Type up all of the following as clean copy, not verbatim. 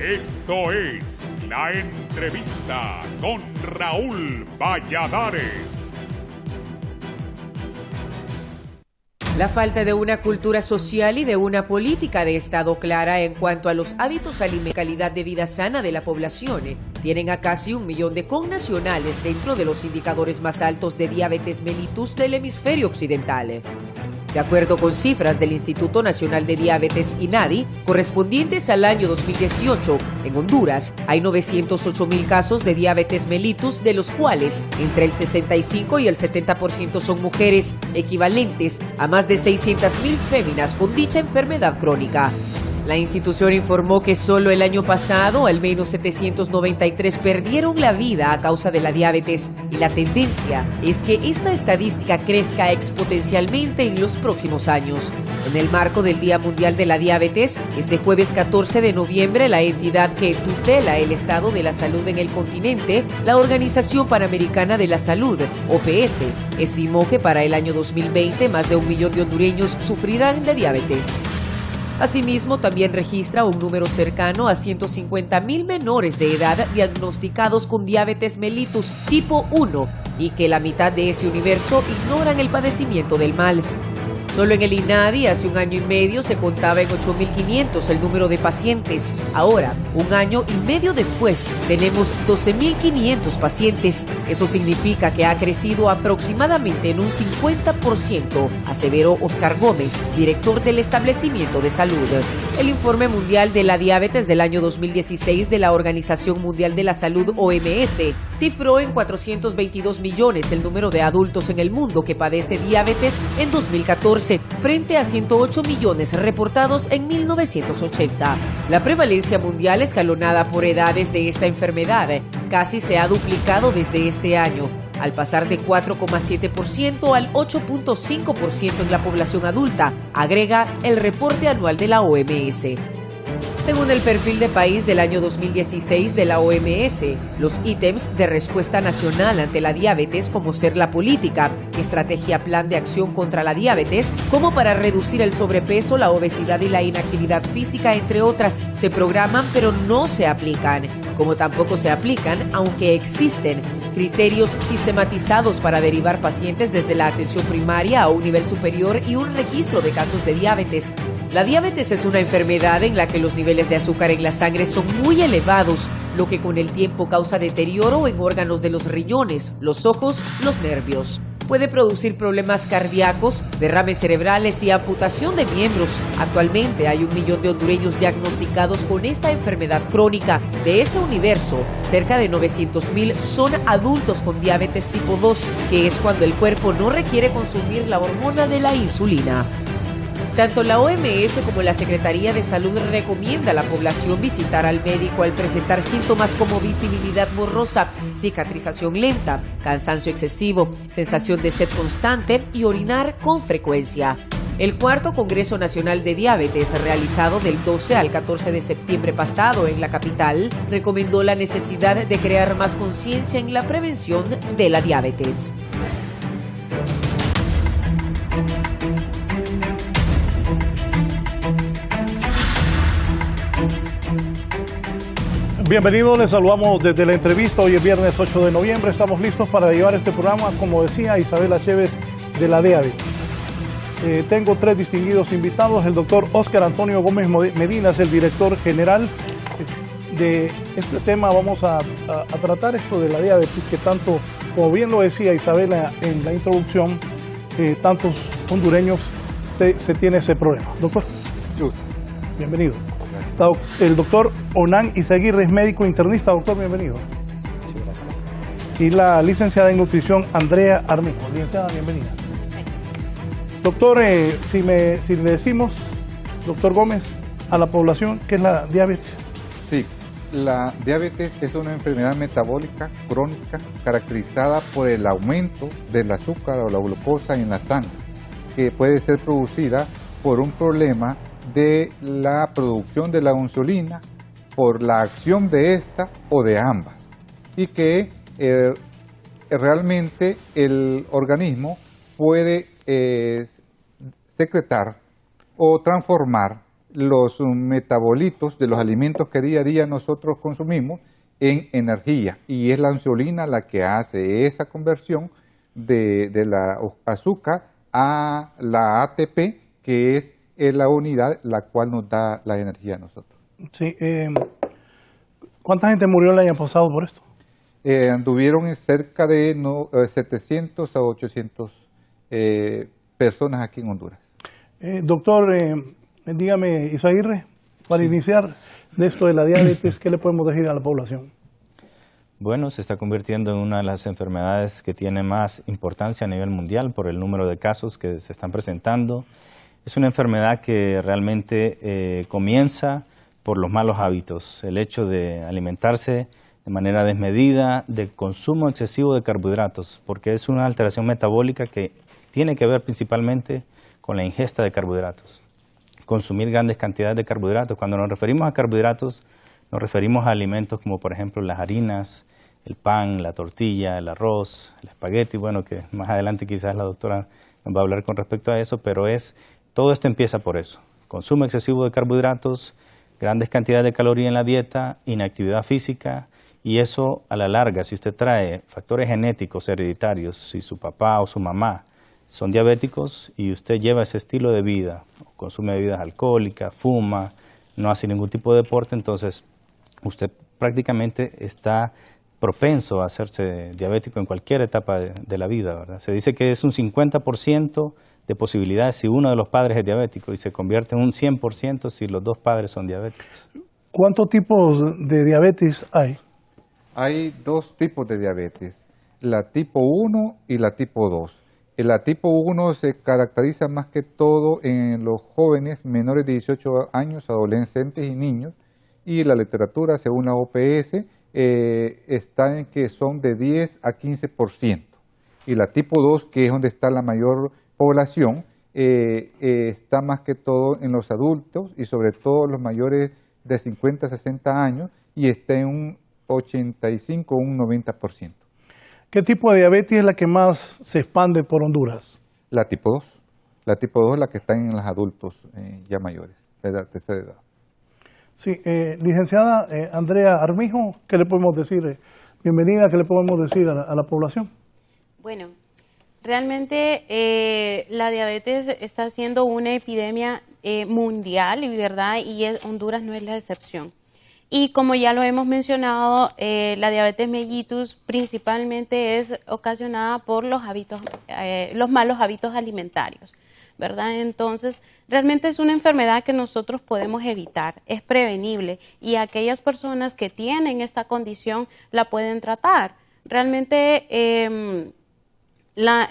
Esto es La Entrevista con Raúl Valladares. La falta de una cultura social y de una política de Estado clara en cuanto a los hábitos alimentarios y calidad de vida sana de la población tienen a casi 1 millón de connacionales dentro de los indicadores más altos de diabetes mellitus del hemisferio occidental. De acuerdo con cifras del Instituto Nacional de Diabetes INADI, correspondientes al año 2018, en Honduras hay 908.000 casos de diabetes mellitus, de los cuales entre el 65 y el 70% son mujeres, equivalentes a más de 600.000 féminas con dicha enfermedad crónica. La institución informó que solo el año pasado al menos 793 perdieron la vida a causa de la diabetes y la tendencia es que esta estadística crezca exponencialmente en los próximos años. En el marco del Día Mundial de la Diabetes, este jueves 14 de noviembre, la entidad que tutela el estado de la salud en el continente, la Organización Panamericana de la Salud, OPS, estimó que para el año 2020 más de 1 millón de hondureños sufrirán de diabetes. Asimismo, también registra un número cercano a 150.000 menores de edad diagnosticados con diabetes mellitus tipo 1 y que la mitad de ese universo ignoran el padecimiento del mal. Solo en el INADI hace 1 año y medio se contaba en 8.500 el número de pacientes. Ahora, 1 año y medio después, tenemos 12.500 pacientes. Eso significa que ha crecido aproximadamente en un 50%, aseveró Oscar Gómez, director del establecimiento de salud. El Informe Mundial de la Diabetes del año 2016 de la Organización Mundial de la Salud, OMS, cifró en 422 millones el número de adultos en el mundo que padece diabetes en 2014. Frente a 108 millones reportados en 1980. La prevalencia mundial escalonada por edades de esta enfermedad casi se ha duplicado desde este año, al pasar de 4,7% al 8,5% en la población adulta, agrega el reporte anual de la OMS. Según el perfil de país del año 2016 de la OMS, los ítems de respuesta nacional ante la diabetes, como ser la política, estrategia plan de acción contra la diabetes, como para reducir el sobrepeso, la obesidad y la inactividad física, entre otras, se programan pero no se aplican. Como tampoco se aplican, aunque existen criterios sistematizados para derivar pacientes desde la atención primaria a un nivel superior y un registro de casos de diabetes. La diabetes es una enfermedad en la que los niveles de azúcar en la sangre son muy elevados, lo que con el tiempo causa deterioro en órganos de los riñones, los ojos, los nervios. Puede producir problemas cardíacos, derrames cerebrales y amputación de miembros. Actualmente hay 1 millón de hondureños diagnosticados con esta enfermedad crónica. De ese universo, cerca de 900.000 son adultos con diabetes tipo 2, que es cuando el cuerpo no requiere consumir la hormona de la insulina. Tanto la OMS como la Secretaría de Salud recomienda a la población visitar al médico al presentar síntomas como visibilidad borrosa, cicatrización lenta, cansancio excesivo, sensación de sed constante y orinar con frecuencia. El 4º Congreso Nacional de Diabetes, realizado del 12 al 14 de septiembre pasado en la capital, recomendó la necesidad de crear más conciencia en la prevención de la diabetes. Bienvenidos, les saludamos desde la entrevista. Hoy es viernes 8 de noviembre, estamos listos para llevar este programa, como decía Isabela Chévez, de la diabetes. Tengo 3 distinguidos invitados. El doctor Oscar Antonio Gómez Medina es el director general de este tema. Vamos a tratar esto de la diabetes, que tanto, como bien lo decía Isabela en la introducción, tantos hondureños se tiene ese problema. Doctor, bienvenido. El doctor Onan Izaguirre es médico internista. Doctor, bienvenido. Muchas gracias. Y la licenciada en nutrición Andrea Armijo. Licenciada, bienvenida. Doctor, si le decimos, doctor Gómez, a la población, ¿qué es la diabetes? Sí, la diabetes es una enfermedad metabólica crónica caracterizada por el aumento del azúcar o la glucosa en la sangre, que puede ser producida por un problema de la producción de la insulina, por la acción de esta o de ambas, y que realmente el organismo puede secretar o transformar los metabolitos de los alimentos que día a día nosotros consumimos en energía, y es la insulina la que hace esa conversión de la azúcar a la ATP, que es la unidad la cual nos da la energía a nosotros. Sí, ¿cuánta gente murió el año pasado por esto? Anduvieron cerca de 700 a 800 personas aquí en Honduras. Doctor, dígame, Isaguirre, para iniciar de esto de la diabetes, ¿qué le podemos decir a la población? Bueno, se está convirtiendo en una de las enfermedades que tiene más importancia a nivel mundial por el número de casos que se están presentando. Es una enfermedad que realmente comienza por los malos hábitos, el hecho de alimentarse de manera desmedida, de consumo excesivo de carbohidratos, porque es una alteración metabólica que tiene que ver principalmente con la ingesta de carbohidratos. Consumir grandes cantidades de carbohidratos. Cuando nos referimos a carbohidratos, nos referimos a alimentos como por ejemplo las harinas, el pan, la tortilla, el arroz, el espagueti, bueno, que más adelante quizás la doctora nos va a hablar con respecto a eso, pero todo esto empieza por eso. Consumo excesivo de carbohidratos, grandes cantidades de calorías en la dieta, inactividad física, y eso a la larga, si usted trae factores genéticos hereditarios, si su papá o su mamá son diabéticos y usted lleva ese estilo de vida, consume bebidas alcohólicas, fuma, no hace ningún tipo de deporte, entonces usted prácticamente está propenso a hacerse diabético en cualquier etapa de la vida, ¿verdad? Se dice que es un 50% de posibilidades si uno de los padres es diabético y se convierte en un 100% si los dos padres son diabéticos. ¿Cuántos tipos de diabetes hay? Hay dos tipos de diabetes, la tipo 1 y la tipo 2. La tipo 1 se caracteriza más que todo en los jóvenes menores de 18 años, adolescentes y niños, y la literatura, según la OPS, está en que son de 10 a 15%. Y la tipo 2, que es donde está la mayor población, está más que todo en los adultos y sobre todo los mayores de 50 a 60 años, y está en un 85 o un 90%. ¿Qué tipo de diabetes es la que más se expande por Honduras? La tipo 2. La tipo 2 es la que está en los adultos ya mayores, de tercera edad. Sí, licenciada Andrea Armijo, ¿qué le podemos decir? Bienvenida, ¿qué le podemos decir a la población? Bueno, realmente la diabetes está siendo una epidemia mundial, ¿verdad? Y Honduras no es la excepción. Y como ya lo hemos mencionado, la diabetes mellitus principalmente es ocasionada por los malos hábitos alimentarios, ¿verdad? Entonces, realmente es una enfermedad que nosotros podemos evitar, es prevenible, y aquellas personas que tienen esta condición la pueden tratar. Realmente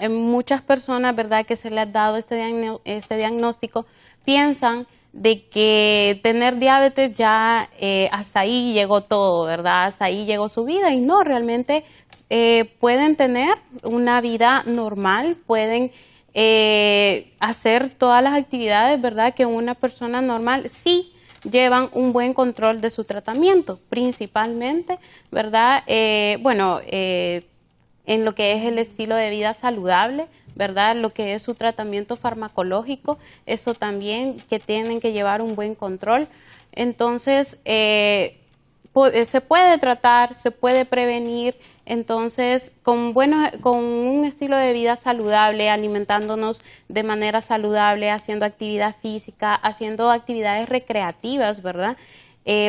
muchas personas, ¿verdad?, que se les ha dado este diagnóstico piensan de que tener diabetes ya hasta ahí llegó todo, ¿verdad? Hasta ahí llegó su vida, y no, realmente pueden tener una vida normal, pueden hacer todas las actividades, ¿verdad?, que una persona normal sí llevan un buen control de su tratamiento, principalmente, ¿verdad? En lo que es el estilo de vida saludable, ¿verdad? Lo que es su tratamiento farmacológico, eso también, que tienen que llevar un buen control. Entonces, se puede tratar, se puede prevenir. Entonces, con un estilo de vida saludable, alimentándonos de manera saludable, haciendo actividad física, haciendo actividades recreativas, ¿verdad?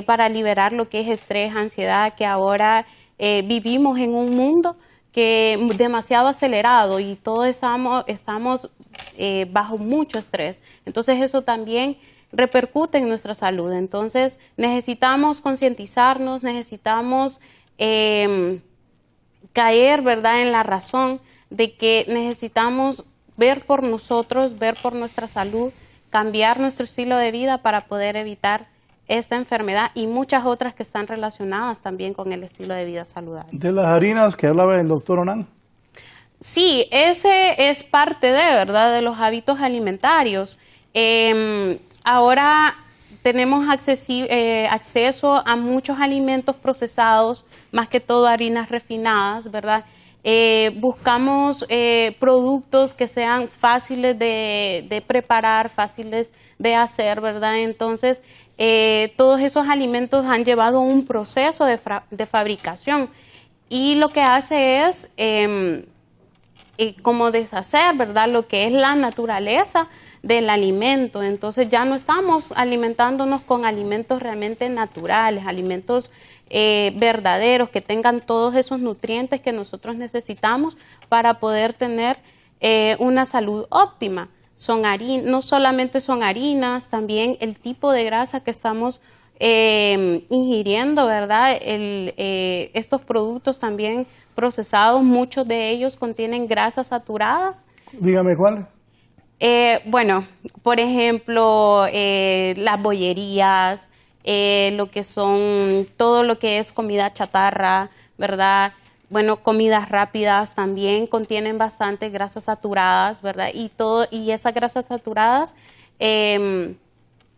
Para liberar lo que es estrés, ansiedad, que ahora vivimos en un mundo que demasiado acelerado y todos estamos bajo mucho estrés. Entonces eso también repercute en nuestra salud. Entonces necesitamos concientizarnos, necesitamos caer, ¿verdad?, en la razón de que necesitamos ver por nosotros, ver por nuestra salud, cambiar nuestro estilo de vida para poder evitar esta enfermedad y muchas otras que están relacionadas también con el estilo de vida saludable. De las harinas que hablaba el doctor Onan. Sí, ese es parte ¿verdad?, de los hábitos alimentarios. Ahora tenemos acceso a muchos alimentos procesados, más que todo harinas refinadas, ¿verdad?, Buscamos productos que sean fáciles de preparar, fáciles de hacer, ¿verdad? Entonces, todos esos alimentos han llevado un proceso de fabricación y lo que hace es como deshacer, ¿verdad? Lo que es la naturaleza del alimento. Entonces ya no estamos alimentándonos con alimentos realmente naturales, alimentos verdaderos, que tengan todos esos nutrientes que nosotros necesitamos para poder tener una salud óptima. No solamente son harinas, también el tipo de grasa que estamos ingiriendo, ¿verdad? Estos productos también procesados, muchos de ellos contienen grasas saturadas. Dígame cuáles. Bueno, por ejemplo, las bollerías, lo que son todo lo que es comida chatarra, ¿verdad? Bueno, comidas rápidas también contienen bastante grasas saturadas, ¿verdad? Y esas grasas saturadas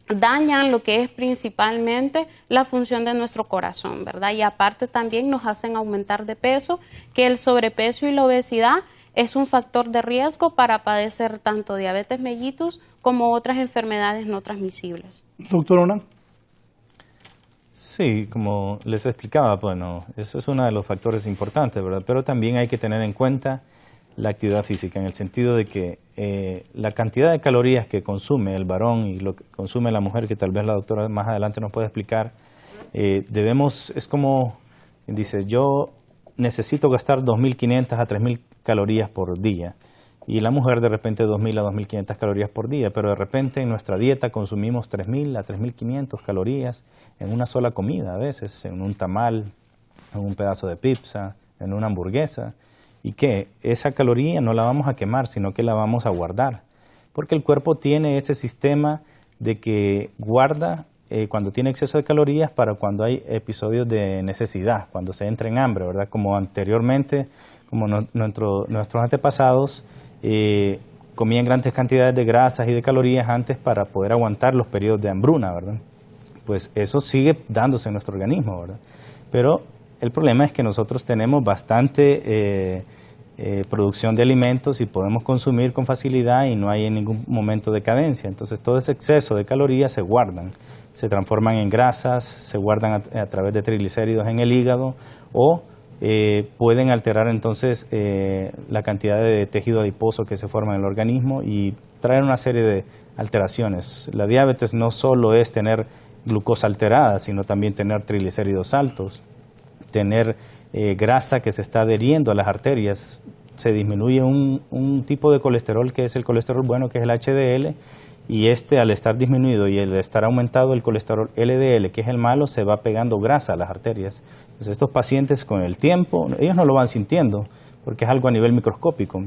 dañan lo que es principalmente la función de nuestro corazón, ¿verdad? Y aparte también nos hacen aumentar de peso, que el sobrepeso y la obesidad es un factor de riesgo para padecer tanto diabetes mellitus como otras enfermedades no transmisibles. Doctor Onan. Sí, como les explicaba, bueno, eso es uno de los factores importantes, ¿verdad? Pero también hay que tener en cuenta la actividad física, en el sentido de que la cantidad de calorías que consume el varón y lo que consume la mujer, que tal vez la doctora más adelante nos puede explicar, es como, dice, yo necesito gastar 2.500 a 3.000 calorías por día, y la mujer de repente 2.000 a 2.500 calorías por día, pero de repente en nuestra dieta consumimos 3.000 a 3.500 calorías en una sola comida, a veces en un tamal, en un pedazo de pizza, en una hamburguesa, y que esa caloría no la vamos a quemar, sino que la vamos a guardar, porque el cuerpo tiene ese sistema de que guarda cuando tiene exceso de calorías para cuando hay episodios de necesidad, cuando se entra en hambre, ¿verdad? Como anteriormente, como nuestros antepasados comían grandes cantidades de grasas y de calorías antes para poder aguantar los periodos de hambruna, ¿verdad? Pues eso sigue dándose en nuestro organismo, ¿verdad? Pero el problema es que nosotros tenemos bastante producción de alimentos y podemos consumir con facilidad y no hay en ningún momento de cadencia. Entonces todo ese exceso de calorías se guardan, se transforman en grasas, se guardan a través de triglicéridos en el hígado o pueden alterar entonces la cantidad de tejido adiposo que se forma en el organismo y traer una serie de alteraciones. La diabetes no solo es tener glucosa alterada, sino también tener triglicéridos altos, tener grasa que se está adheriendo a las arterias. Se disminuye un tipo de colesterol que es el colesterol bueno, que es el HDL, y al estar disminuido y el estar aumentado el colesterol LDL, que es el malo, se va pegando grasa a las arterias. Entonces estos pacientes con el tiempo, ellos no lo van sintiendo, porque es algo a nivel microscópico.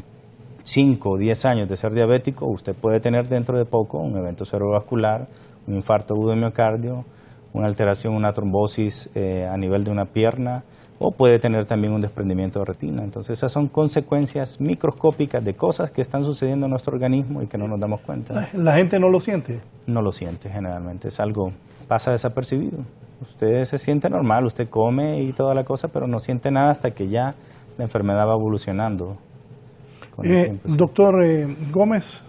5 o 10 años de ser diabético, usted puede tener dentro de poco un evento cerebrovascular, un infarto agudo de miocardio, una alteración, una trombosis a nivel de una pierna, o puede tener también un desprendimiento de retina. Entonces esas son consecuencias microscópicas de cosas que están sucediendo en nuestro organismo y que no nos damos cuenta. ¿La gente no lo siente? No lo siente generalmente, es algo, pasa desapercibido. Usted se siente normal, usted come y toda la cosa, pero no siente nada hasta que ya la enfermedad va evolucionando con el tiempo. Doctor Gómez,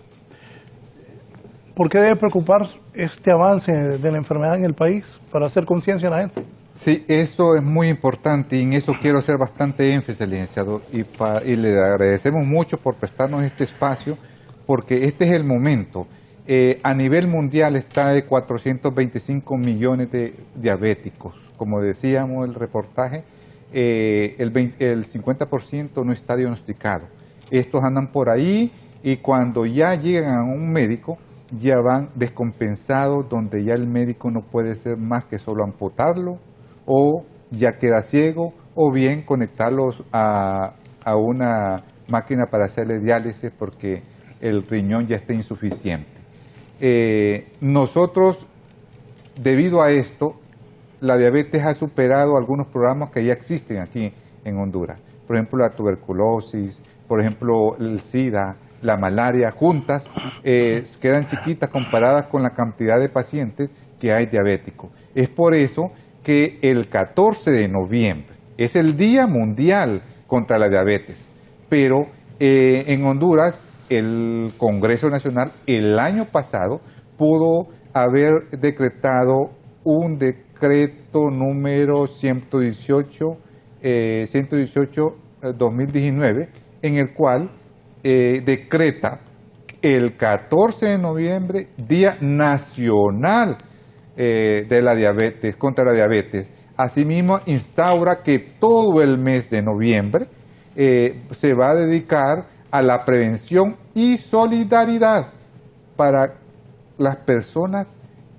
¿por qué debe preocupar este avance de la enfermedad en el país para hacer conciencia a la gente? Sí, esto es muy importante y en eso quiero hacer bastante énfasis, licenciado, y le agradecemos mucho por prestarnos este espacio, porque este es el momento. A nivel mundial está de 425 millones de diabéticos. Como decíamos en el reportaje, el 50% no está diagnosticado. Estos andan por ahí y cuando ya llegan a un médico, ya van descompensados, donde ya el médico no puede ser más que solo amputarlo, o ya queda ciego, o bien conectarlos a una máquina para hacerle diálisis porque el riñón ya está insuficiente. Nosotros, debido a esto, la diabetes ha superado algunos programas que ya existen aquí en Honduras. Por ejemplo, la tuberculosis, por ejemplo, el SIDA, la malaria, juntas, quedan chiquitas comparadas con la cantidad de pacientes que hay diabéticos. Es por eso que el 14 de noviembre es el Día Mundial contra la diabetes. Pero en Honduras, el Congreso Nacional el año pasado pudo haber decretado un decreto número 118-2019, en el cual decreta el 14 de noviembre Día Nacional de la Diabetes, contra la diabetes. Asimismo, instaura que todo el mes de noviembre se va a dedicar a la prevención y solidaridad para las personas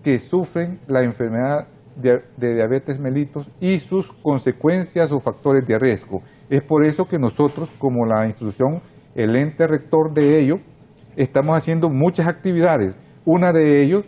que sufren la enfermedad de diabetes mellitus y sus consecuencias o factores de riesgo. Es por eso que nosotros, como la institución, el ente rector de ello, estamos haciendo muchas actividades. Una de ellos,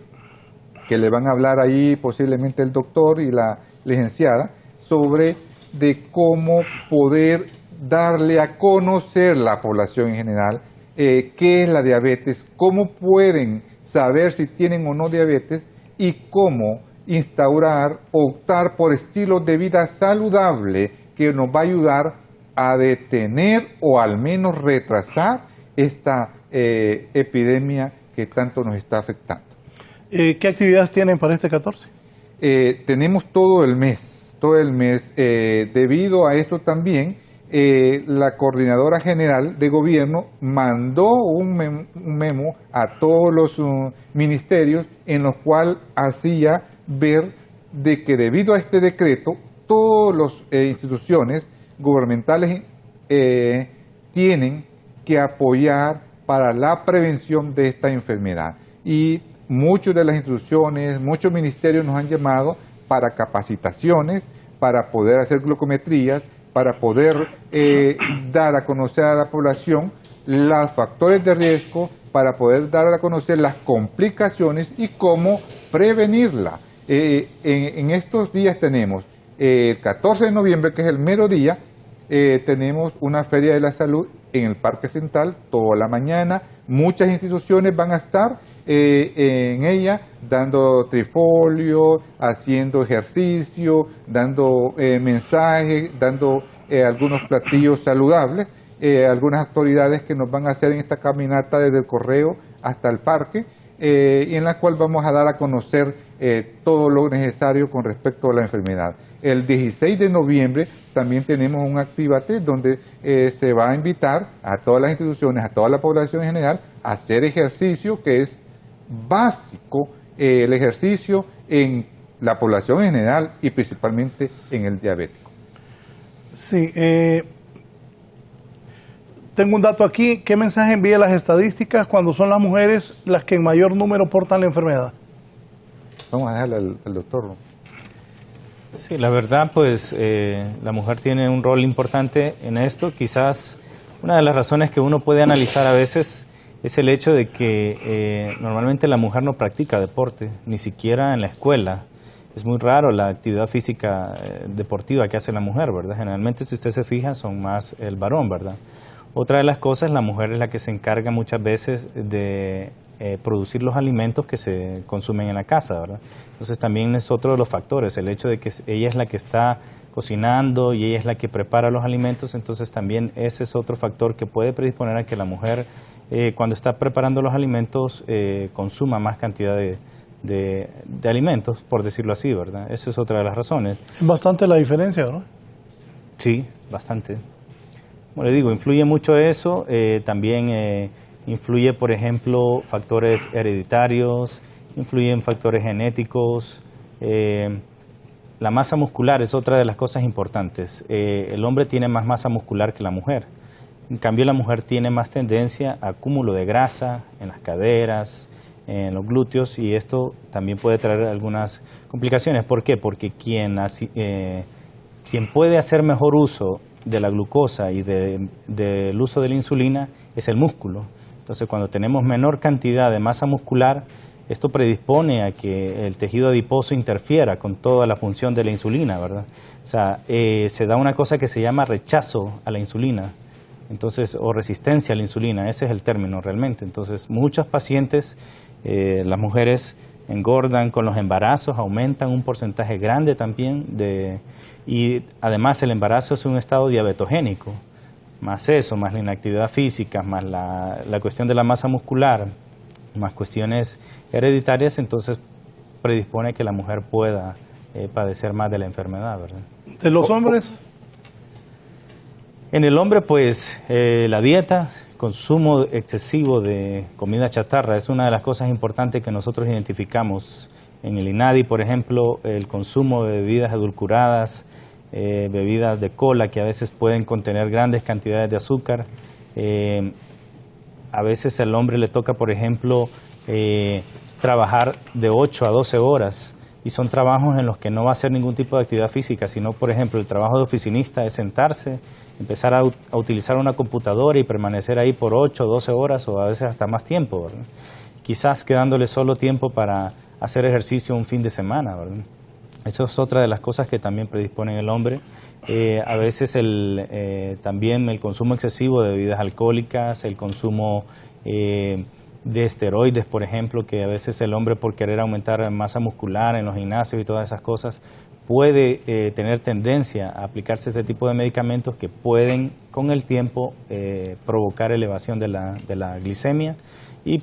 que le van a hablar ahí posiblemente el doctor y la licenciada, sobre de cómo poder darle a conocer la población en general qué es la diabetes, cómo pueden saber si tienen o no diabetes y cómo instaurar, optar por estilos de vida saludable que nos va a ayudar a detener o al menos retrasar esta epidemia que tanto nos está afectando. ¿Qué actividades tienen para este 14? Tenemos todo el mes, debido a esto también la Coordinadora General de Gobierno mandó un memo a todos los ministerios en los cuales hacía ver de que debido a este decreto todas las instituciones gubernamentales tienen que apoyar para la prevención de esta enfermedad. Y muchas de las instituciones, muchos ministerios nos han llamado para capacitaciones, para poder hacer glucometrías, para poder dar a conocer a la población los factores de riesgo, para poder dar a conocer las complicaciones y cómo prevenirla. En estos días tenemos el 14 de noviembre, que es el mero día, tenemos una feria de la salud en el Parque Central toda la mañana. Muchas instituciones van a estar en ella dando trifolio, haciendo ejercicio, dando mensajes, dando algunos platillos saludables, algunas actividades que nos van a hacer en esta caminata desde el correo hasta el parque, y en la cual vamos a dar a conocer todo lo necesario con respecto a la enfermedad. El 16 de noviembre también tenemos un Actívate donde se va a invitar a todas las instituciones, a toda la población en general, a hacer ejercicio, que es básico, el ejercicio en la población en general y principalmente en el diabético. Sí, tengo un dato aquí. ¿Qué mensaje envía las estadísticas cuando son las mujeres las que en mayor número portan la enfermedad? Vamos a dejarle al doctor. Sí, la verdad, pues la mujer tiene un rol importante en esto. Quizás una de las razones que uno puede analizar a veces es el hecho de que normalmente la mujer no practica deporte, ni siquiera en la escuela. Es muy raro la actividad física deportiva que hace la mujer, ¿verdad? Generalmente, si usted se fija, son más el varón, ¿verdad? Otra de las cosas, la mujer es la que se encarga muchas veces de producir los alimentos que se consumen en la casa, ¿verdad? Entonces también es otro de los factores, el hecho de que ella es la que está cocinando y ella es la que prepara los alimentos. Entonces también ese es otro factor que puede predisponer a que la mujer cuando está preparando los alimentos consuma más cantidad de alimentos, por decirlo así, ¿verdad? Esa es otra de las razones. Bastante la diferencia, ¿no? Sí, bastante. Como le digo, influye mucho eso, también influye, por ejemplo, factores hereditarios, influyen factores genéticos. La masa muscular es otra de las cosas importantes. El hombre tiene más masa muscular que la mujer. En cambio, la mujer tiene más tendencia a acúmulo de grasa en las caderas, en los glúteos, y esto también puede traer algunas complicaciones. ¿Por qué? Porque quien puede hacer mejor uso de la glucosa y del uso de la insulina es el músculo. Entonces, cuando tenemos menor cantidad de masa muscular, esto predispone a que el tejido adiposo interfiera con toda la función de la insulina, ¿verdad? O sea, se da una cosa que se llama rechazo a la insulina, entonces, o resistencia a la insulina, ese es el término realmente. Entonces, muchos pacientes, las mujeres engordan con los embarazos, aumentan un porcentaje grande también y además el embarazo es un estado diabetogénico. más eso, más la inactividad física, más la cuestión de la masa muscular, más cuestiones hereditarias, entonces predispone que la mujer pueda padecer más de la enfermedad, ¿verdad? ¿De los hombres? En el hombre, pues, la dieta, consumo excesivo de comida chatarra es una de las cosas importantes que nosotros identificamos. En el INADI, por ejemplo, el consumo de bebidas edulcoradas, bebidas de cola que a veces pueden contener grandes cantidades de azúcar. A veces al hombre le toca, por ejemplo, trabajar de 8 a 12 horas y son trabajos en los que no va a hacer ningún tipo de actividad física, sino, por ejemplo, el trabajo de oficinista es sentarse, empezar a utilizar una computadora y permanecer ahí por 8 o 12 horas o a veces hasta más tiempo, ¿verdad? Quizás quedándole solo tiempo para hacer ejercicio un fin de semana, ¿verdad? Eso es otra de las cosas que también predisponen el hombre. A veces también el consumo excesivo de bebidas alcohólicas, el consumo de esteroides, por ejemplo, que a veces el hombre por querer aumentar masa muscular en los gimnasios y todas esas cosas puede tener tendencia a aplicarse este tipo de medicamentos que pueden con el tiempo provocar elevación de la glicemia y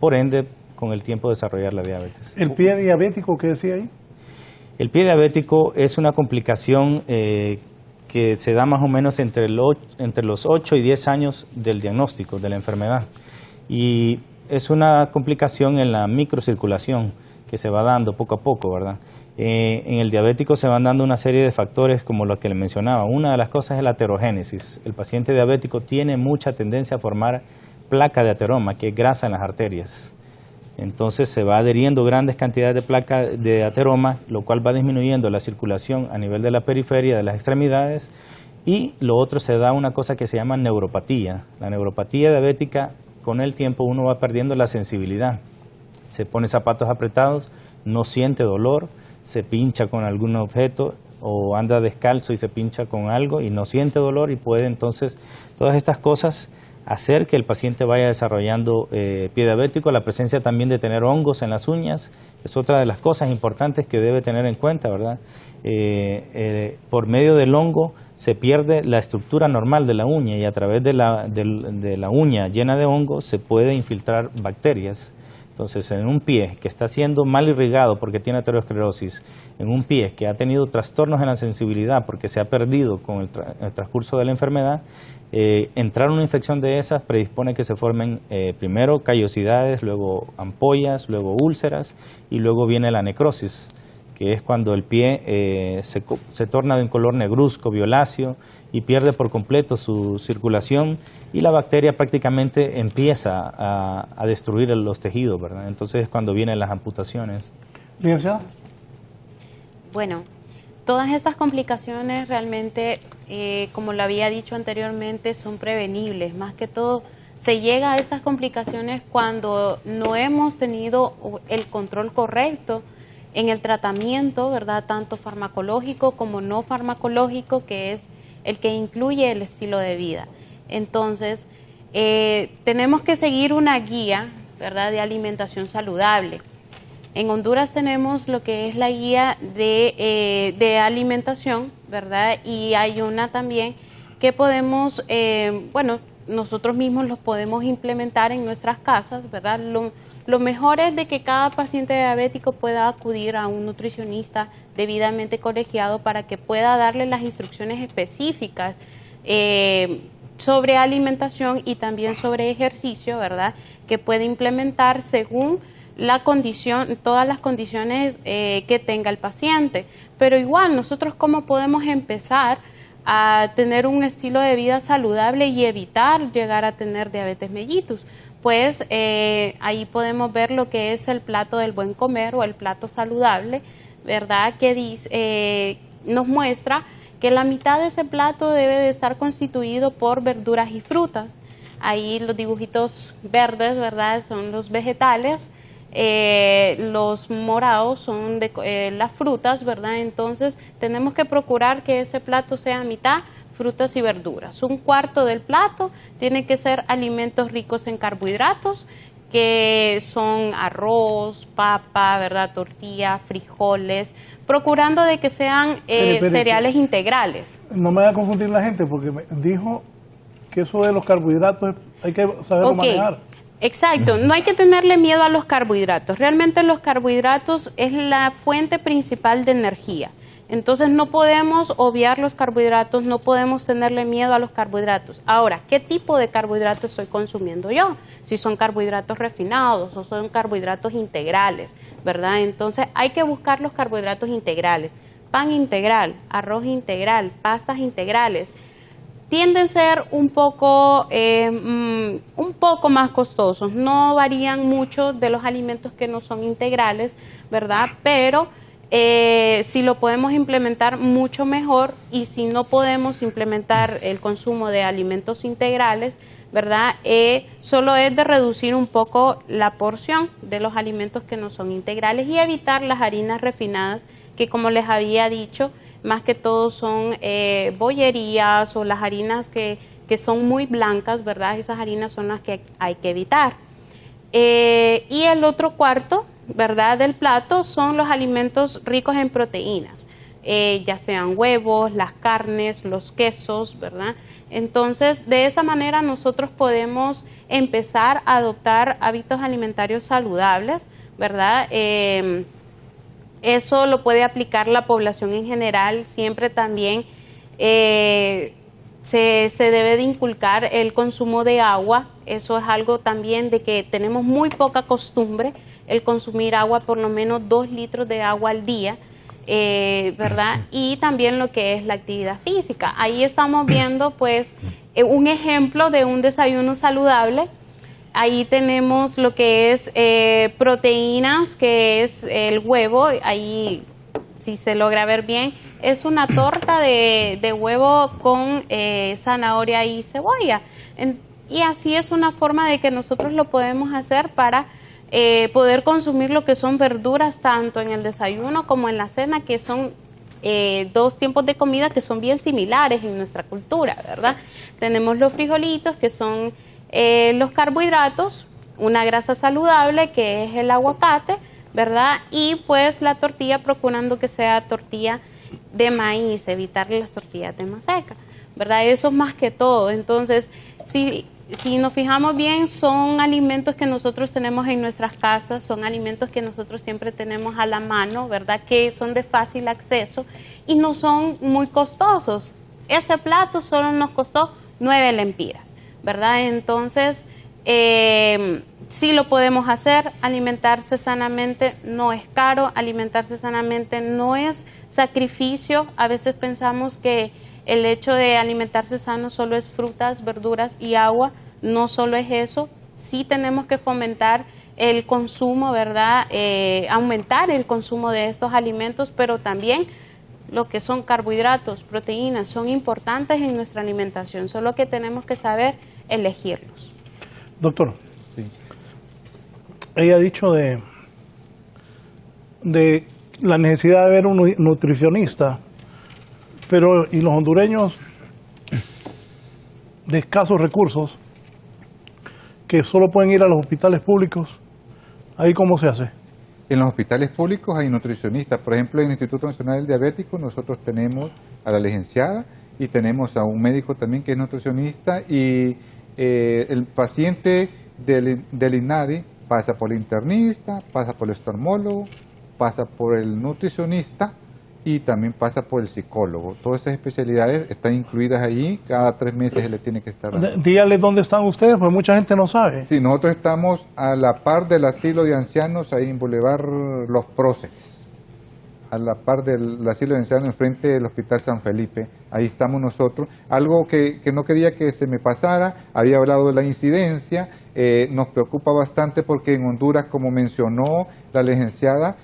por ende con el tiempo desarrollar la diabetes. ¿El pie diabético qué decía ahí? El pie diabético es una complicación que se da más o menos entre los 8 y 10 años del diagnóstico de la enfermedad. Y es una complicación en la microcirculación que se va dando poco a poco, ¿verdad? En el diabético se van dando una serie de factores como lo que le mencionaba. Una de las cosas es la aterogénesis. El paciente diabético tiene mucha tendencia a formar placa de ateroma, que es grasa en las arterias. Entonces se va adheriendo grandes cantidades de placa de ateroma, lo cual va disminuyendo la circulación a nivel de la periferia, de las extremidades, y lo otro se da una cosa que se llama neuropatía. La neuropatía diabética, con el tiempo uno va perdiendo la sensibilidad. Se pone zapatos apretados, no siente dolor, se pincha con algún objeto o anda descalzo y se pincha con algo y no siente dolor y puede entonces todas estas cosas hacer que el paciente vaya desarrollando pie diabético. La presencia también de tener hongos en las uñas es otra de las cosas importantes que debe tener en cuenta, ¿verdad? Por medio del hongo se pierde la estructura normal de la uña y a través de la uña llena de hongos se puede infiltrar bacterias. Entonces, en un pie que está siendo mal irrigado porque tiene aterosclerosis, en un pie que ha tenido trastornos en la sensibilidad porque se ha perdido con el transcurso de la enfermedad, entrar una infección de esas predispone que se formen primero callosidades, luego ampollas, luego úlceras y luego viene la necrosis, que es cuando el pie se torna de un color negruzco, violáceo y pierde por completo su circulación y la bacteria prácticamente empieza a destruir los tejidos, ¿verdad? Entonces es cuando vienen las amputaciones. Licenciada. Bueno, todas estas complicaciones realmente, como lo había dicho anteriormente, son prevenibles. Más que todo, se llega a estas complicaciones cuando no hemos tenido el control correcto en el tratamiento, ¿verdad? Tanto farmacológico como no farmacológico, que es el que incluye el estilo de vida. Entonces, tenemos que seguir una guía, ¿verdad?, de alimentación saludable. En Honduras tenemos lo que es la guía de alimentación, ¿verdad? Y hay una también que podemos, bueno, nosotros mismos los podemos implementar en nuestras casas, ¿verdad? Lo mejor es de que cada paciente diabético pueda acudir a un nutricionista debidamente colegiado para que pueda darle las instrucciones específicas sobre alimentación y también sobre ejercicio, ¿verdad? Que puede implementar según la condición, todas las condiciones que tenga el paciente. Pero igual, nosotros cómo podemos empezar a tener un estilo de vida saludable y evitar llegar a tener diabetes mellitus. Pues ahí podemos ver lo que es el plato del buen comer o el plato saludable, ¿verdad? Que dice, nos muestra que la mitad de ese plato debe de estar constituido por verduras y frutas. Ahí los dibujitos verdes, ¿verdad?, son los vegetales, los morados son las frutas, ¿verdad? Entonces tenemos que procurar que ese plato sea mitad frutas y verduras. Un cuarto del plato tiene que ser alimentos ricos en carbohidratos, que son arroz, papa, ¿verdad?, tortilla, frijoles, procurando de que sean cereales integrales. No me va a confundir la gente porque me dijo que eso de los carbohidratos hay que saberlo manejar. Exacto, no hay que tenerle miedo a los carbohidratos. Realmente los carbohidratos es la fuente principal de energía. Entonces no podemos obviar los carbohidratos, no podemos tenerle miedo a los carbohidratos. Ahora, ¿qué tipo de carbohidratos estoy consumiendo yo? Si son carbohidratos refinados o son carbohidratos integrales, ¿verdad? Entonces hay que buscar los carbohidratos integrales. Pan integral, arroz integral, pastas integrales. Tienden a ser un poco más costosos, no varían mucho de los alimentos que no son integrales, ¿verdad? Pero si lo podemos implementar mucho mejor, y si no podemos implementar el consumo de alimentos integrales, ¿verdad? Solo es de reducir un poco la porción de los alimentos que no son integrales y evitar las harinas refinadas, que como les había dicho, más que todo son bollerías o las harinas que son muy blancas, ¿verdad? Esas harinas son las que hay que evitar. Y el otro cuarto, ¿verdad?, del plato son los alimentos ricos en proteínas, ya sean huevos, las carnes, los quesos, ¿verdad? Entonces, de esa manera nosotros podemos empezar a adoptar hábitos alimentarios saludables, ¿verdad? Eso lo puede aplicar la población en general. Siempre también se debe de inculcar el consumo de agua. Eso es algo también de que tenemos muy poca costumbre, el consumir agua, por lo menos 2 litros de agua al día, ¿verdad? Y también lo que es la actividad física. Ahí estamos viendo pues un ejemplo de un desayuno saludable. Ahí tenemos lo que es proteínas, que es el huevo. Ahí, si se logra ver bien, es una torta de huevo con zanahoria y cebolla. Y así es una forma de que nosotros lo podemos hacer para poder consumir lo que son verduras tanto en el desayuno como en la cena, que son 2 tiempos de comida que son bien similares en nuestra cultura, ¿verdad? Tenemos los frijolitos, que son los carbohidratos, una grasa saludable que es el aguacate, ¿verdad? Y pues la tortilla, procurando que sea tortilla de maíz, evitar las tortillas de maseca, ¿verdad? Eso es más que todo. Entonces, si nos fijamos bien, son alimentos que nosotros tenemos en nuestras casas, son alimentos que nosotros siempre tenemos a la mano, ¿verdad? Que son de fácil acceso y no son muy costosos. Ese plato solo nos costó 9 lempiras. ¿Verdad? Entonces, sí lo podemos hacer. Alimentarse sanamente no es caro, alimentarse sanamente no es sacrificio. A veces pensamos que el hecho de alimentarse sano solo es frutas, verduras y agua. No solo es eso, sí tenemos que fomentar el consumo, ¿verdad? Aumentar el consumo de estos alimentos, pero también lo que son carbohidratos, proteínas, son importantes en nuestra alimentación, solo que tenemos que saber elegirlos. Doctor, Sí. ella ha dicho de la necesidad de ver un nutricionista, pero y los hondureños de escasos recursos, que solo pueden ir a los hospitales públicos, ¿ahí cómo se hace? En los hospitales públicos hay nutricionistas. Por ejemplo, en el Instituto Nacional del Diabético nosotros tenemos a la licenciada y tenemos a un médico también que es nutricionista, y el paciente del INADI pasa por el internista, pasa por el oftalmólogo, pasa por el nutricionista y también pasa por el psicólogo. Todas esas especialidades están incluidas allí, cada 3 meses se le tiene que estar dando. Dígale dónde están ustedes, porque mucha gente no sabe. Sí, nosotros estamos a la par del asilo de ancianos, ahí en Boulevard Los Próceres, a la par del asilo de ancianos enfrente del Hospital San Felipe. Ahí estamos nosotros. Algo que no quería que se me pasara, había hablado de la incidencia, nos preocupa bastante porque en Honduras, como mencionó la licenciada,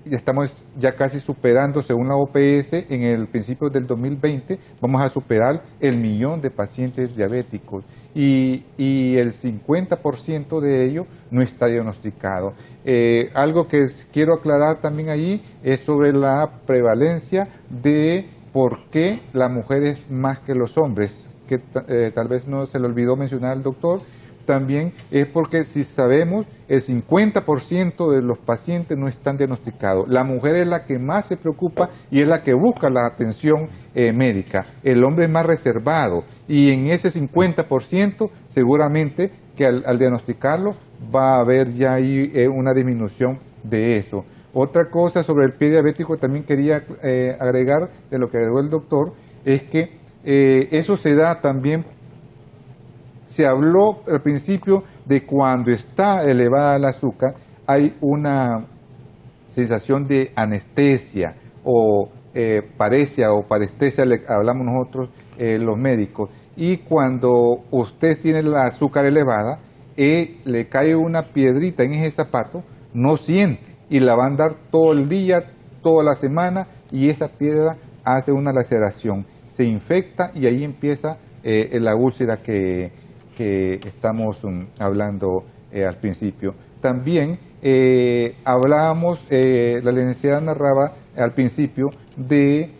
estamos ya casi superando, según la OPS, en el principio del 2020, vamos a superar el 1 millón de pacientes diabéticos y el 50% de ellos no está diagnosticado. Algo que quiero aclarar también allí es sobre la prevalencia de por qué la mujer es más que los hombres, que tal vez no se le olvidó mencionar al doctor, también es porque, si sabemos, el 50% de los pacientes no están diagnosticados. La mujer es la que más se preocupa y es la que busca la atención médica. El hombre es más reservado y en ese 50% seguramente que al diagnosticarlo va a haber ya ahí una disminución de eso. Otra cosa sobre el pie diabético también quería agregar de lo que agregó el doctor, es que eso se da también. Se habló al principio de cuando está elevada el azúcar, hay una sensación de anestesia o paresia o parestesia, hablamos nosotros los médicos, y cuando usted tiene la azúcar elevada, le cae una piedrita en ese zapato, no siente, y la va a andar todo el día, toda la semana, y esa piedra hace una laceración, se infecta y ahí empieza la úlcera que estamos hablando al principio. También hablábamos, la licenciada narraba al principio de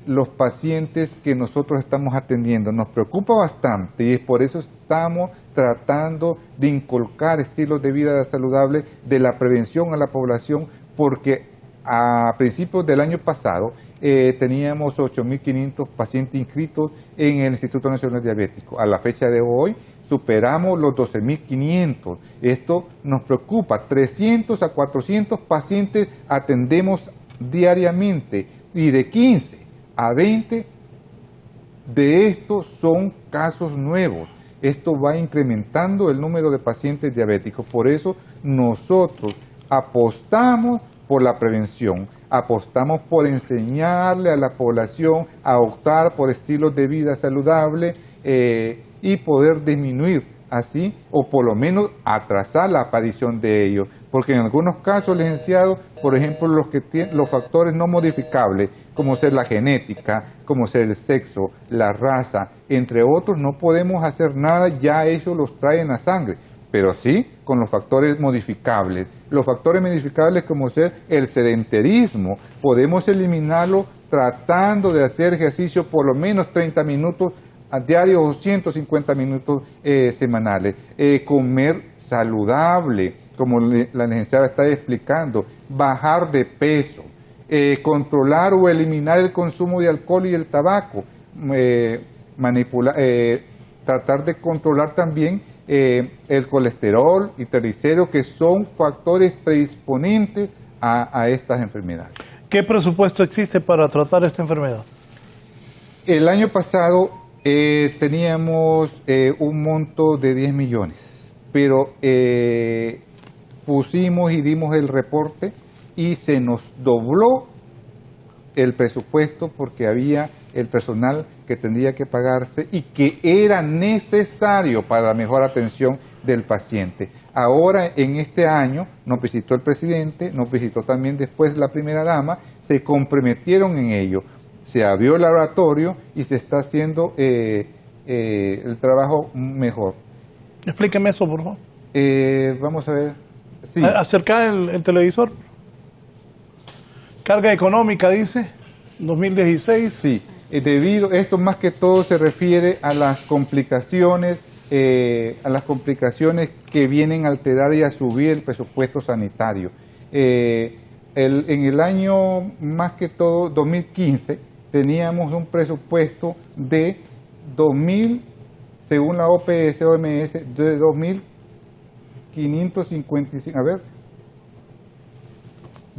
los pacientes que nosotros estamos atendiendo. Nos preocupa bastante y por eso estamos tratando de inculcar estilos de vida saludables, de la prevención a la población, porque a principios del año pasado teníamos 8.500 pacientes inscritos en el Instituto Nacional Diabético. A la fecha de hoy superamos los 12.500. Esto nos preocupa. 300 a 400 pacientes atendemos diariamente y de 15 a 20 de estos son casos nuevos. Esto va incrementando el número de pacientes diabéticos. Por eso nosotros apostamos por la prevención, apostamos por enseñarle a la población a optar por estilos de vida saludables y poder disminuir así, o por lo menos atrasar la aparición de ellos. Porque en algunos casos, licenciado, por ejemplo, los factores no modificables, como ser la genética, como ser el sexo, la raza, entre otros, no podemos hacer nada, ya ellos los traen en la sangre. Pero sí con los factores modificables. Los factores modificables como ser el sedentarismo, podemos eliminarlo tratando de hacer ejercicio por lo menos 30 minutos a diario o 150 minutos semanales. Comer saludable, como la licenciada está explicando, bajar de peso, controlar o eliminar el consumo de alcohol y el tabaco, tratar de controlar también el colesterol y triglicéridos, que son factores predisponentes a estas enfermedades. ¿Qué presupuesto existe para tratar esta enfermedad? El año pasado teníamos un monto de 10 millones, pero pusimos y dimos el reporte y se nos dobló el presupuesto porque había el personal que tendría que pagarse y que era necesario para la mejor atención del paciente. Ahora, en este año, nos visitó el presidente, nos visitó también después la primera dama, se comprometieron en ello. Se abrió el laboratorio y se está haciendo el trabajo mejor. Explíqueme eso, por favor. Vamos a ver. Sí. Acerca el televisor. Carga económica, dice, 2016. Sí. Debido esto más que todo se refiere a las complicaciones que vienen a alterar y a subir el presupuesto sanitario. En el año más que todo 2015 teníamos un presupuesto de 2.000, según la OMS, de 2.555, a ver,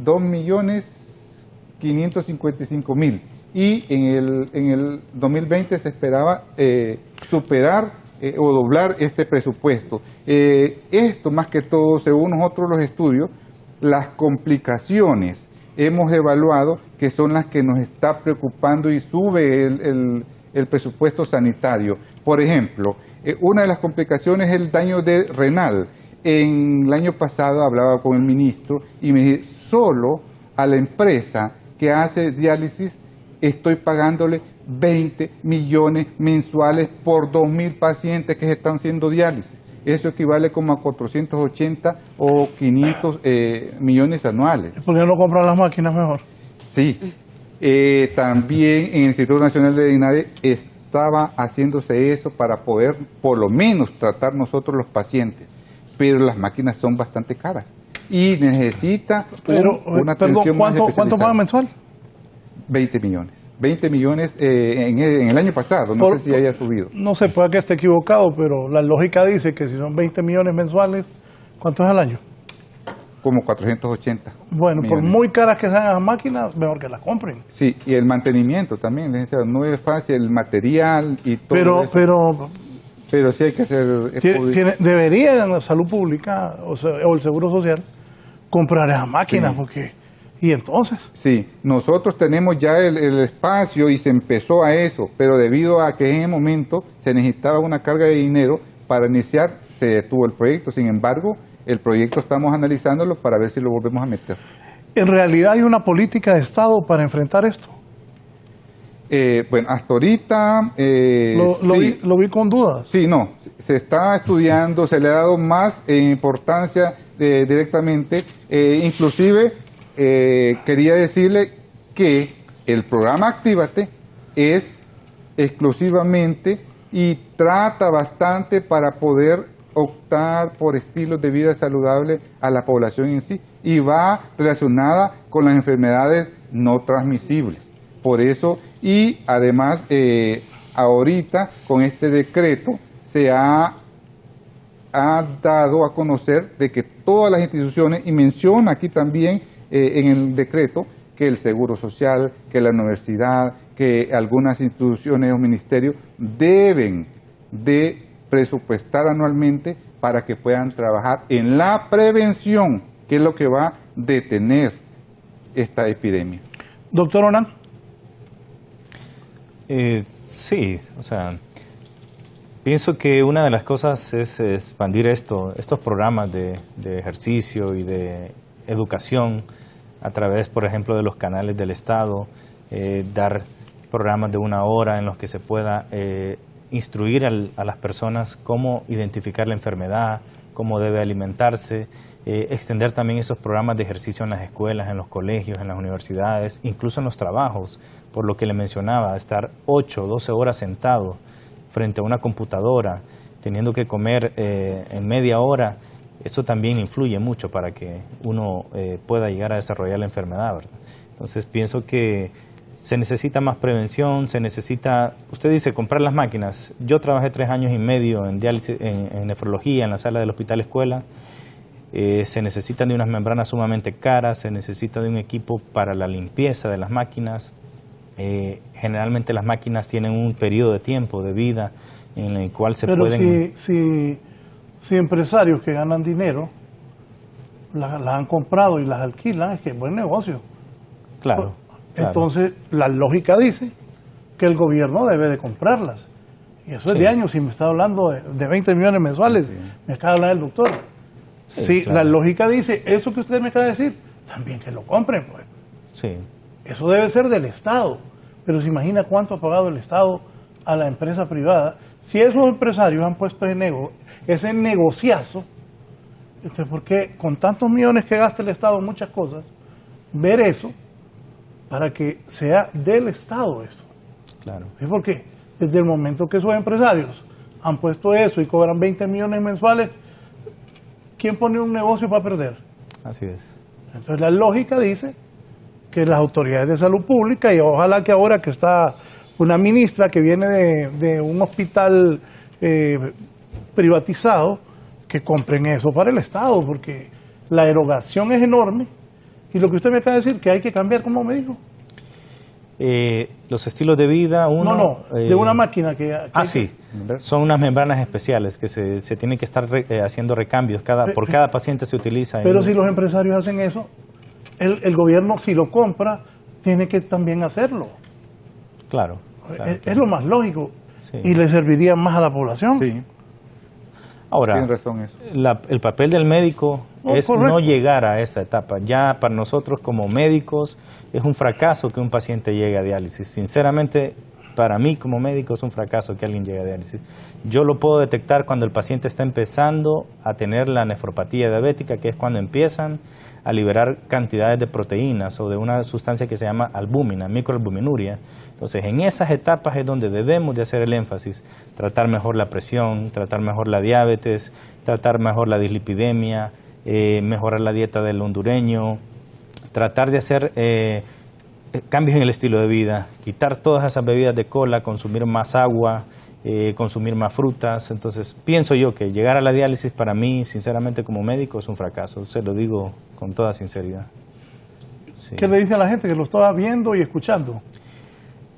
2.555.000. Y en el 2020 se esperaba superar o doblar este presupuesto. Esto más que todo, según nosotros los estudios, las complicaciones hemos evaluado que son las que nos está preocupando y sube el presupuesto sanitario. Por ejemplo, una de las complicaciones es el daño renal. El año pasado hablaba con el ministro y me dije, solo a la empresa que hace diálisis estoy pagándole 20 millones mensuales por 2.000 pacientes que están haciendo diálisis. Eso equivale como a 480 o 500 millones anuales. ¿Por qué no compran las máquinas mejor? Sí. También en el Instituto Nacional de INADE estaba haciéndose eso para poder por lo menos tratar nosotros los pacientes, pero las máquinas son bastante caras y necesita una atención más especializada. ¿Cuánto paga mensual? 20 millones. 20 millones en el año pasado, no sé si haya subido. No sé, puede que esté equivocado, pero la lógica dice que si son 20 millones mensuales, ¿cuánto es al año? Como 480. Bueno, millones. por muy caras que sean las máquinas, mejor que las compren. Sí, y el mantenimiento también, licenciado, no es fácil el material y todo pero sí hay que hacer... debería la salud pública o el seguro social comprar esas máquinas, sí. Porque... ¿Y entonces? Sí, nosotros tenemos ya el espacio y se empezó a eso, pero debido a que en ese momento se necesitaba una carga de dinero para iniciar, se detuvo el proyecto. Sin embargo, el proyecto estamos analizándolo para ver si lo volvemos a meter. ¿En realidad hay una política de Estado para enfrentar esto? Bueno, hasta ahorita... Lo vi con dudas. Sí, no, se está estudiando, se le ha dado más importancia directamente, inclusive quería decirle que el programa Actívate es exclusivamente y trata bastante para poder optar por estilos de vida saludables a la población en sí y va relacionada con las enfermedades no transmisibles. Por eso, y además ahorita con este decreto se ha dado a conocer de que todas las instituciones, y menciona aquí también en el decreto que el Seguro Social, que la universidad, que algunas instituciones o ministerios deben de presupuestar anualmente para que puedan trabajar en la prevención, que es lo que va a detener esta epidemia. Doctor Onan. Sí, o sea, pienso que una de las cosas es expandir estos programas de ejercicio y de educación a través, por ejemplo, de los canales del Estado, dar programas de 1 hora en los que se pueda instruir a las personas cómo identificar la enfermedad, cómo debe alimentarse, extender también esos programas de ejercicio en las escuelas, en los colegios, en las universidades, incluso en los trabajos, por lo que le mencionaba, estar 8 o 12 horas sentado frente a una computadora, teniendo que comer en media hora, eso también influye mucho para que uno pueda llegar a desarrollar la enfermedad, ¿verdad? Entonces pienso que se necesita más prevención, se necesita, usted dice, comprar las máquinas. Yo trabajé 3 años y medio en diálisis, en nefrología, en la sala del hospital escuela. Se necesitan de unas membranas sumamente caras, se necesita de un equipo para la limpieza de las máquinas. Generalmente las máquinas tienen un periodo de tiempo, de vida, en el cual se pueden... Si empresarios que ganan dinero las han comprado y las alquilan, es que es buen negocio. Claro. Entonces, la lógica dice que el gobierno debe de comprarlas. Y eso es de años, si me está hablando de 20 millones mensuales, me acaba de hablar el doctor. Sí, claro. La lógica dice, eso que usted me acaba de decir, también que lo compren, pues. Sí. Eso debe ser del Estado. Pero se imagina cuánto ha pagado el Estado a la empresa privada. Si esos empresarios han puesto ese negociazo, entonces, ¿por qué con tantos millones que gasta el Estado en muchas cosas, ver eso para que sea del Estado eso? Claro. ¿Es por qué? Desde el momento que esos empresarios han puesto eso y cobran 20 millones mensuales, ¿quién pone un negocio para perder? Así es. Entonces la lógica dice que las autoridades de salud pública, y ojalá que ahora que está una ministra que viene de un hospital privatizado, que compren eso para el Estado, porque la erogación es enorme. Y lo que usted me acaba de decir, que hay que cambiar, ¿cómo me dijo? Los estilos de vida, de una máquina que sí, son unas membranas especiales que se tienen que estar haciendo recambios, por cada paciente se utiliza. Pero si los empresarios hacen eso, el gobierno, si lo compra, tiene que también hacerlo. Claro. Es lo más lógico, sí. Y le serviría más a la población. Sí. Ahora, tiene razón eso. El papel del médico es correcto. no llegar a esa etapa. Ya para nosotros como médicos es un fracaso que un paciente llegue a diálisis. Sinceramente, para mí como médico es un fracaso que alguien llegue a diálisis. Yo lo puedo detectar cuando el paciente está empezando a tener la nefropatía diabética, que es cuando empiezan a liberar cantidades de proteínas o de una sustancia que se llama albúmina, microalbuminuria. Entonces, en esas etapas es donde debemos de hacer el énfasis, tratar mejor la presión, tratar mejor la diabetes, tratar mejor la dislipidemia, mejorar la dieta del hondureño, tratar de hacer cambios en el estilo de vida, quitar todas esas bebidas de cola, consumir más agua, consumir más frutas. Entonces, pienso yo que llegar a la diálisis para mí, sinceramente como médico, es un fracaso. Se lo digo con toda sinceridad. Sí. ¿Qué le dice a la gente que lo está viendo y escuchando?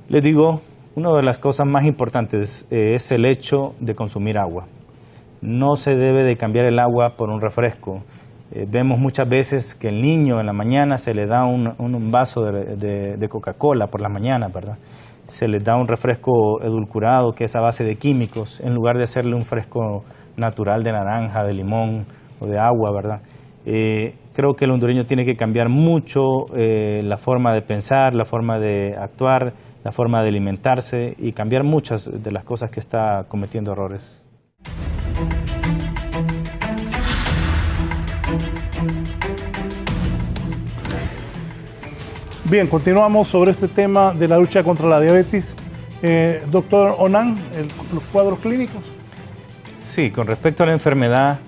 Les digo, una de las cosas más importantes es el hecho de consumir agua. No se debe de cambiar el agua por un refresco. Vemos muchas veces que el niño en la mañana se le da un vaso de Coca-Cola por la mañana, ¿verdad? Se les da un refresco edulcorado que es a base de químicos, en lugar de hacerle un fresco natural de naranja, de limón o de agua, ¿verdad? Creo que el hondureño tiene que cambiar mucho la forma de pensar, la forma de actuar, la forma de alimentarse y cambiar muchas de las cosas que está cometiendo errores. Bien, continuamos sobre este tema de la lucha contra la diabetes. Doctor Onan, los cuadros clínicos. Sí, con respecto a la enfermedad,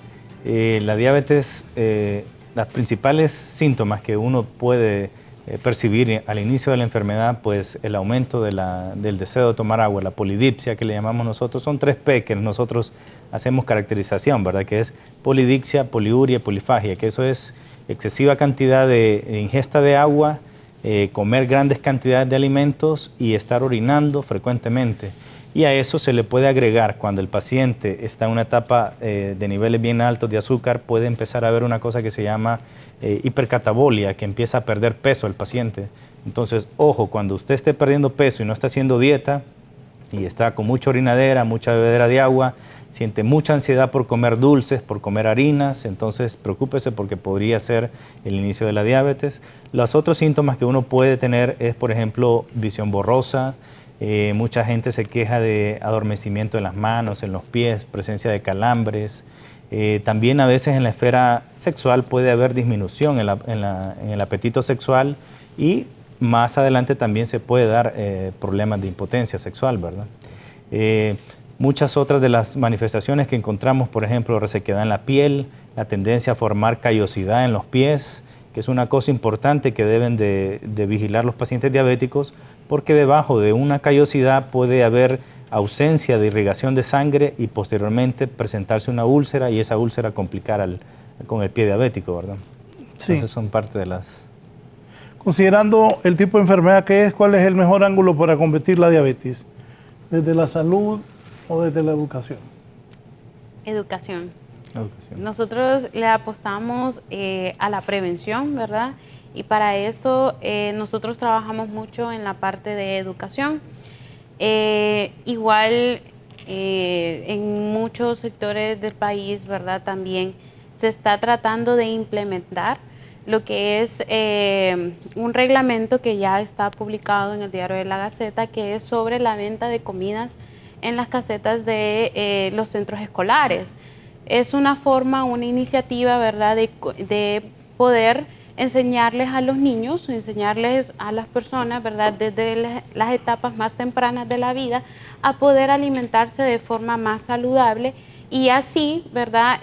la diabetes, los principales síntomas que uno puede percibir al inicio de la enfermedad, pues el aumento del deseo de tomar agua, la polidipsia que le llamamos nosotros, son 3 P que nosotros hacemos caracterización, ¿verdad? Que es polidipsia, poliuria y polifagia, que eso es excesiva cantidad de ingesta de agua, comer grandes cantidades de alimentos y estar orinando frecuentemente. Y a eso se le puede agregar, cuando el paciente está en una etapa de niveles bien altos de azúcar, puede empezar a haber una cosa que se llama hipercatabolia, que empieza a perder peso el paciente. Entonces, ojo, cuando usted esté perdiendo peso y no está haciendo dieta y está con mucha orinadera, mucha bebedera de agua, siente mucha ansiedad por comer dulces, por comer harinas, entonces preocúpese porque podría ser el inicio de la diabetes. Los otros síntomas que uno puede tener es, por ejemplo, visión borrosa. Mucha gente se queja de adormecimiento en las manos, en los pies, presencia de calambres. También a veces en la esfera sexual puede haber disminución en el apetito sexual y más adelante también se puede dar problemas de impotencia sexual, ¿verdad? Muchas otras de las manifestaciones que encontramos, por ejemplo, resequedad en la piel, la tendencia a formar callosidad en los pies, que es una cosa importante que deben de vigilar los pacientes diabéticos, porque debajo de una callosidad puede haber ausencia de irrigación de sangre y posteriormente presentarse una úlcera y esa úlcera complicar con el pie diabético, ¿verdad? Sí. Entonces son parte de las... Considerando el tipo de enfermedad que es, ¿cuál es el mejor ángulo para combatir la diabetes? ¿Desde la salud o desde la educación? Educación. Nosotros le apostamos a la prevención, ¿verdad? Y para esto nosotros trabajamos mucho en la parte de educación. Igual en muchos sectores del país, ¿verdad? También se está tratando de implementar lo que es un reglamento que ya está publicado en el Diario de la Gaceta, que es sobre la venta de comidas en las casetas de los centros escolares. Es una forma, una iniciativa, ¿verdad?, de poder enseñarles a los niños, enseñarles a las personas, ¿verdad?, desde las etapas más tempranas de la vida, a poder alimentarse de forma más saludable y así, ¿verdad?,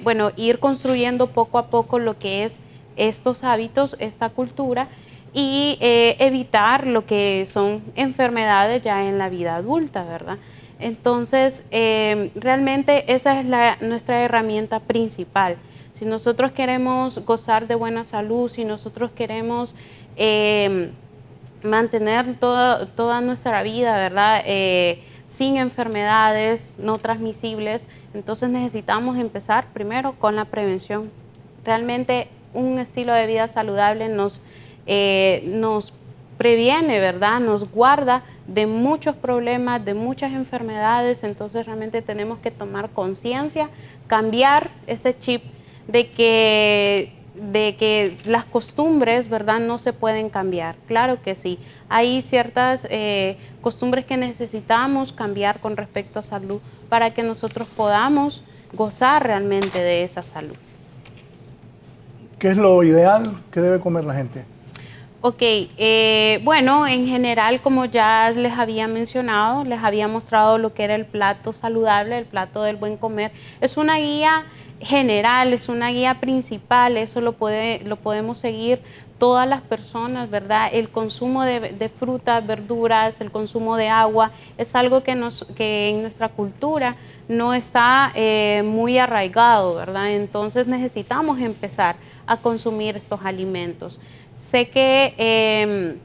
bueno, ir construyendo poco a poco lo que es estos hábitos, esta cultura y evitar lo que son enfermedades ya en la vida adulta, ¿verdad? Entonces, realmente esa es nuestra herramienta principal. Si nosotros queremos gozar de buena salud, si nosotros queremos mantener toda nuestra vida, ¿verdad?, sin enfermedades no transmisibles, entonces necesitamos empezar primero con la prevención. Realmente un estilo de vida saludable nos previene, ¿verdad?, nos guarda de muchos problemas, de muchas enfermedades. Entonces realmente tenemos que tomar conciencia, cambiar ese chip de que de que las costumbres, ¿verdad?, no se pueden cambiar. Claro que sí. Hay ciertas costumbres que necesitamos cambiar con respecto a salud para que nosotros podamos gozar realmente de esa salud. ¿Qué es lo ideal que debe comer la gente? Ok, bueno, en general, como ya les había mencionado, les había mostrado lo que era el plato saludable, el plato del buen comer. Es una guía general, es una guía principal, eso lo podemos seguir todas las personas, ¿verdad? El consumo de frutas, verduras, el consumo de agua, es algo que en nuestra cultura no está muy arraigado, ¿verdad? Entonces necesitamos empezar a consumir estos alimentos. Sé que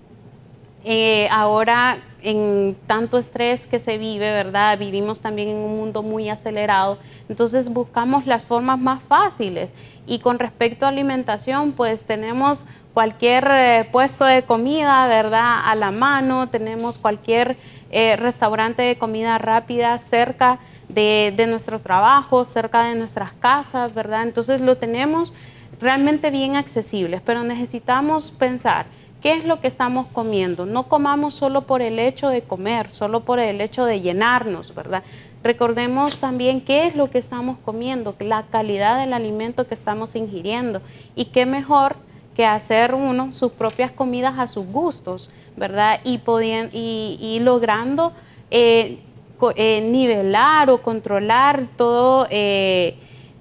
ahora en tanto estrés que se vive, ¿verdad? Vivimos también en un mundo muy acelerado, entonces buscamos las formas más fáciles. Y con respecto a alimentación, pues tenemos cualquier puesto de comida, ¿verdad?, a la mano, tenemos cualquier restaurante de comida rápida cerca de nuestro trabajo, cerca de nuestras casas, ¿verdad? Entonces lo tenemos realmente bien accesibles, pero necesitamos pensar qué es lo que estamos comiendo. No comamos solo por el hecho de comer, solo por el hecho de llenarnos, ¿verdad? Recordemos también qué es lo que estamos comiendo, la calidad del alimento que estamos ingiriendo, y qué mejor que hacer uno sus propias comidas a sus gustos, ¿verdad? Y logrando nivelar o controlar todo,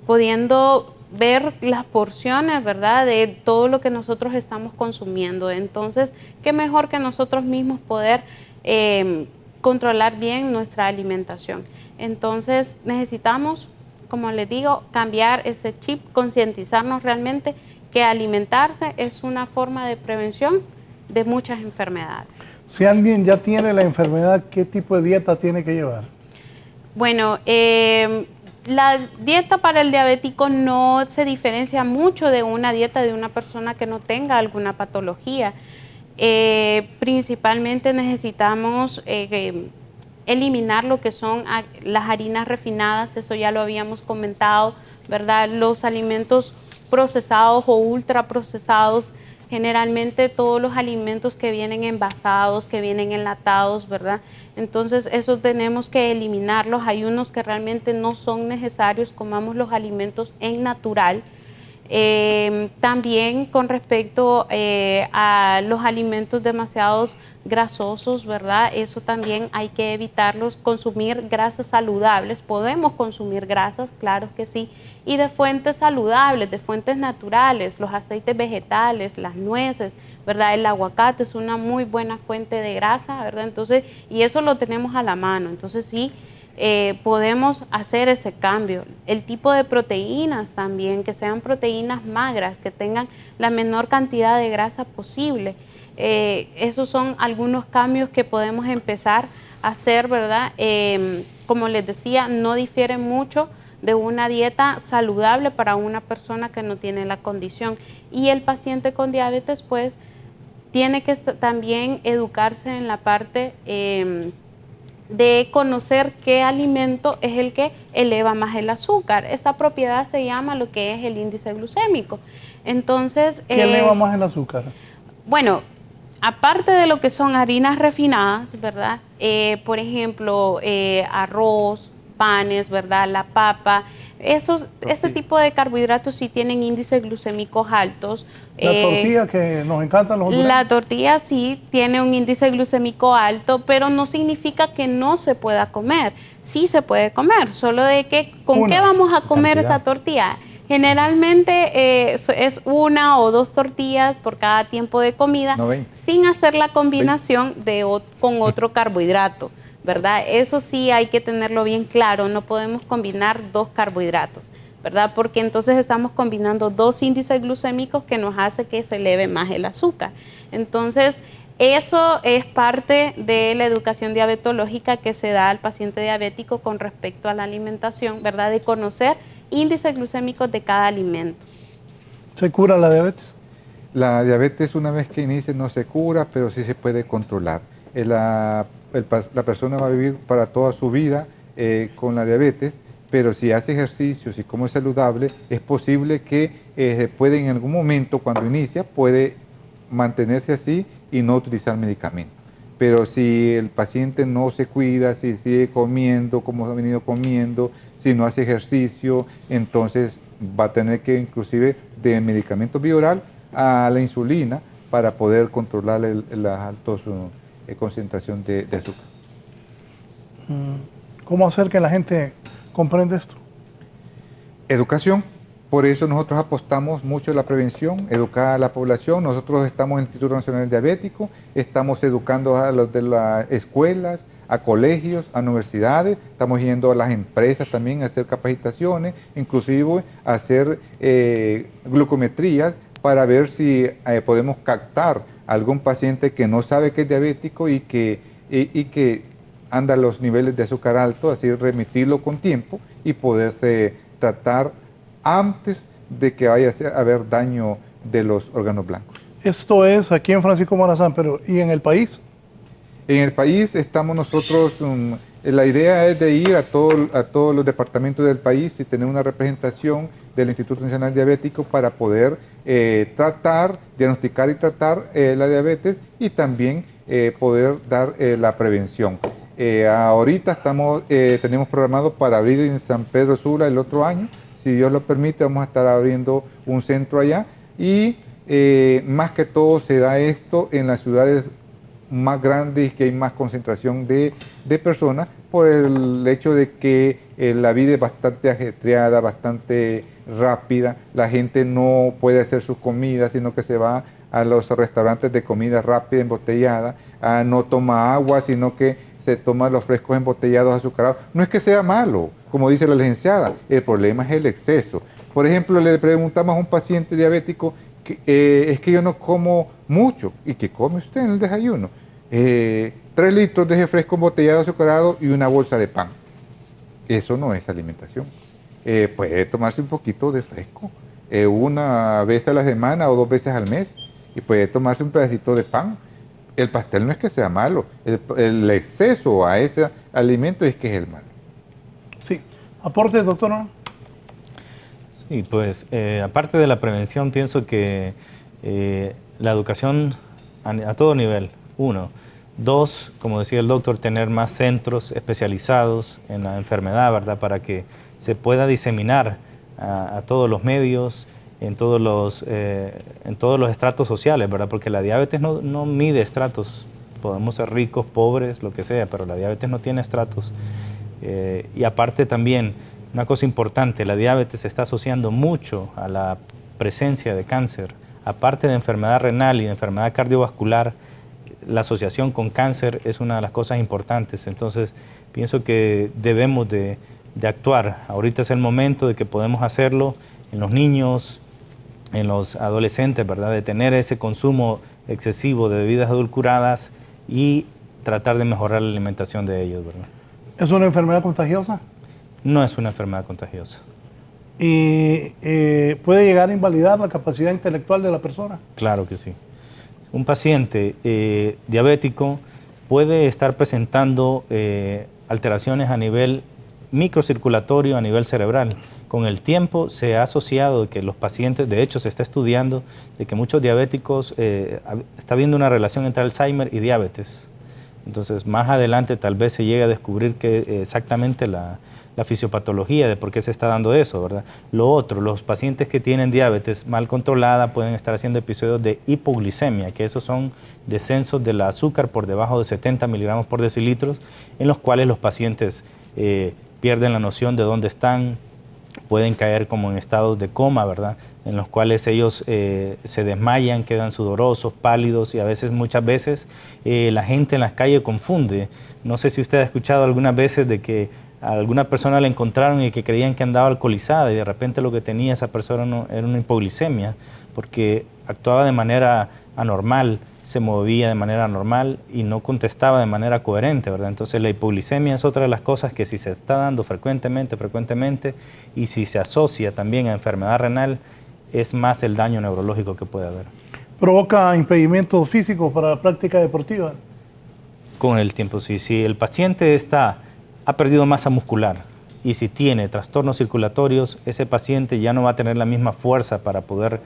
pudiendo ver las porciones, ¿verdad?, de todo lo que nosotros estamos consumiendo. Entonces, qué mejor que nosotros mismos poder controlar bien nuestra alimentación. Entonces, necesitamos, como les digo, cambiar ese chip, concientizarnos realmente que alimentarse es una forma de prevención de muchas enfermedades. Si alguien ya tiene la enfermedad, ¿qué tipo de dieta tiene que llevar? Bueno, la dieta para el diabético no se diferencia mucho de una dieta de una persona que no tenga alguna patología. Principalmente necesitamos eliminar lo que son las harinas refinadas, eso ya lo habíamos comentado, ¿verdad? Los alimentos procesados o ultraprocesados, generalmente todos los alimentos que vienen envasados, que vienen enlatados, ¿verdad? Entonces, eso tenemos que eliminarlos. Hay unos que realmente no son necesarios, comamos los alimentos en natural. También con respecto a los alimentos demasiados grasosos, ¿verdad? Eso también hay que evitarlos. Consumir grasas saludables, podemos consumir grasas, claro que sí, y de fuentes saludables, de fuentes naturales, los aceites vegetales, las nueces, ¿verdad? El aguacate es una muy buena fuente de grasa, ¿verdad? Entonces, y eso lo tenemos a la mano, entonces sí, podemos hacer ese cambio. El tipo de proteínas también, que sean proteínas magras, que tengan la menor cantidad de grasa posible. Esos son algunos cambios que podemos empezar a hacer, ¿verdad? Como les decía, no difiere mucho de una dieta saludable para una persona que no tiene la condición. Y el paciente con diabetes, pues, tiene que también educarse en la parte de conocer qué alimento es el que eleva más el azúcar. Esta propiedad se llama lo que es el índice glucémico. Entonces, ¿qué eleva más el azúcar? Bueno, aparte de lo que son harinas refinadas, ¿verdad? Por ejemplo, arroz, panes, ¿verdad? La papa, ese tipo de carbohidratos sí tienen índices glucémicos altos. La tortilla, que nos encantan los hondureños. La tortilla sí tiene un índice glucémico alto, pero no significa que no se pueda comer. Sí se puede comer, solo de que ¿con qué vamos a comer esa tortilla? Generalmente es una o dos tortillas por cada tiempo de comida, sin hacer la combinación con otro carbohidrato, ¿verdad? Eso sí hay que tenerlo bien claro, no podemos combinar dos carbohidratos, ¿verdad? Porque entonces estamos combinando dos índices glucémicos que nos hace que se eleve más el azúcar. Entonces, eso es parte de la educación diabetológica que se da al paciente diabético con respecto a la alimentación, ¿verdad? De conocer índices glucémicos de cada alimento. ¿Se cura la diabetes? La diabetes, una vez que inicia, no se cura, pero sí se puede controlar. La persona va a vivir para toda su vida con la diabetes, pero si hace ejercicios y come saludable, es posible que puede en algún momento, cuando inicia, puede mantenerse así y no utilizar medicamentos. Pero si el paciente no se cuida, si sigue comiendo como ha venido comiendo, si no hace ejercicio, entonces va a tener que inclusive de medicamento bioral a la insulina para poder controlar la alta concentración de azúcar. ¿Cómo hacer que la gente comprenda esto? Educación. Por eso nosotros apostamos mucho en la prevención, educar a la población. Nosotros estamos en el Instituto Nacional Diabético, estamos educando a los de las escuelas, a colegios, a universidades, estamos yendo a las empresas también a hacer capacitaciones, inclusive a hacer glucometrías para ver si podemos captar a algún paciente que no sabe que es diabético y que anda a los niveles de azúcar alto, así remitirlo con tiempo y poderse tratar antes de que vaya a haber daño de los órganos blancos. Esto es aquí en Francisco Morazán, pero ¿y en el país? En el país estamos nosotros, la idea es de ir a todos los departamentos del país y tener una representación del Instituto Nacional Diabético para poder tratar, diagnosticar y tratar la diabetes y también poder dar la prevención. Ahorita tenemos programado para abrir en San Pedro Sula el otro año. Si Dios lo permite, vamos a estar abriendo un centro allá y más que todo se da esto en las ciudades más grandes que hay más concentración de personas por el hecho de que la vida es bastante ajetreada, bastante rápida, la gente no puede hacer sus comidas, sino que se va a los restaurantes de comida rápida embotellada, no toma agua, sino que se toma los frescos embotellados azucarados. No es que sea malo, como dice la licenciada, el problema es el exceso. Por ejemplo, le preguntamos a un paciente diabético, es que yo no como mucho. ¿Y qué come usted en el desayuno? 3 litros de refresco embotellado azucarado y una bolsa de pan. Eso no es alimentación. Puede tomarse un poquito de fresco, una vez a la semana o 2 veces al mes, y puede tomarse un pedacito de pan. El pastel no es que sea malo, el exceso a ese alimento es que es el malo. Sí. ¿Aporte, doctora? Sí, pues aparte de la prevención, pienso que la educación a todo nivel, 1. 2, como decía el doctor, tener más centros especializados en la enfermedad, ¿verdad? Para que se pueda diseminar a todos los medios, en todos los estratos sociales, ¿verdad? Porque la diabetes no mide estratos. Podemos ser ricos, pobres, lo que sea, pero la diabetes no tiene estratos. Y aparte también, una cosa importante, la diabetes se está asociando mucho a la presencia de cáncer. Aparte de enfermedad renal y de enfermedad cardiovascular, la asociación con cáncer es una de las cosas importantes. Entonces, pienso que debemos de actuar. Ahorita es el momento de que podemos hacerlo en los niños, en los adolescentes, ¿verdad? De tener ese consumo excesivo de bebidas edulcoradas y tratar de mejorar la alimentación de ellos, ¿verdad? ¿Es una enfermedad contagiosa? No es una enfermedad contagiosa. ¿Y puede llegar a invalidar la capacidad intelectual de la persona? Claro que sí. Un paciente diabético puede estar presentando alteraciones a nivel microcirculatorio, a nivel cerebral. Con el tiempo se ha asociado que los pacientes, de hecho se está estudiando, de que muchos diabéticos, está habiendo una relación entre Alzheimer y diabetes. Entonces más adelante tal vez se llegue a descubrir que exactamente la fisiopatología de por qué se está dando eso, ¿verdad? Lo otro, los pacientes que tienen diabetes mal controlada pueden estar haciendo episodios de hipoglicemia, que esos son descensos del azúcar por debajo de 70 miligramos por decilitros, en los cuales los pacientes pierden la noción de dónde están, pueden caer como en estados de coma, ¿verdad? En los cuales ellos se desmayan, quedan sudorosos, pálidos y muchas veces la gente en las calles confunde. No sé si usted ha escuchado algunas veces de que a alguna persona la encontraron y que creían que andaba alcoholizada y de repente lo que tenía esa persona era una hipoglicemia porque actuaba de manera anormal, se movía de manera normal y no contestaba de manera coherente, ¿verdad? Entonces la hipoglicemia es otra de las cosas que si se está dando frecuentemente y si se asocia también a enfermedad renal, es más el daño neurológico que puede haber. ¿Provoca impedimentos físicos para la práctica deportiva? Con el tiempo, sí. Si el paciente ha perdido masa muscular y si tiene trastornos circulatorios, ese paciente ya no va a tener la misma fuerza para poder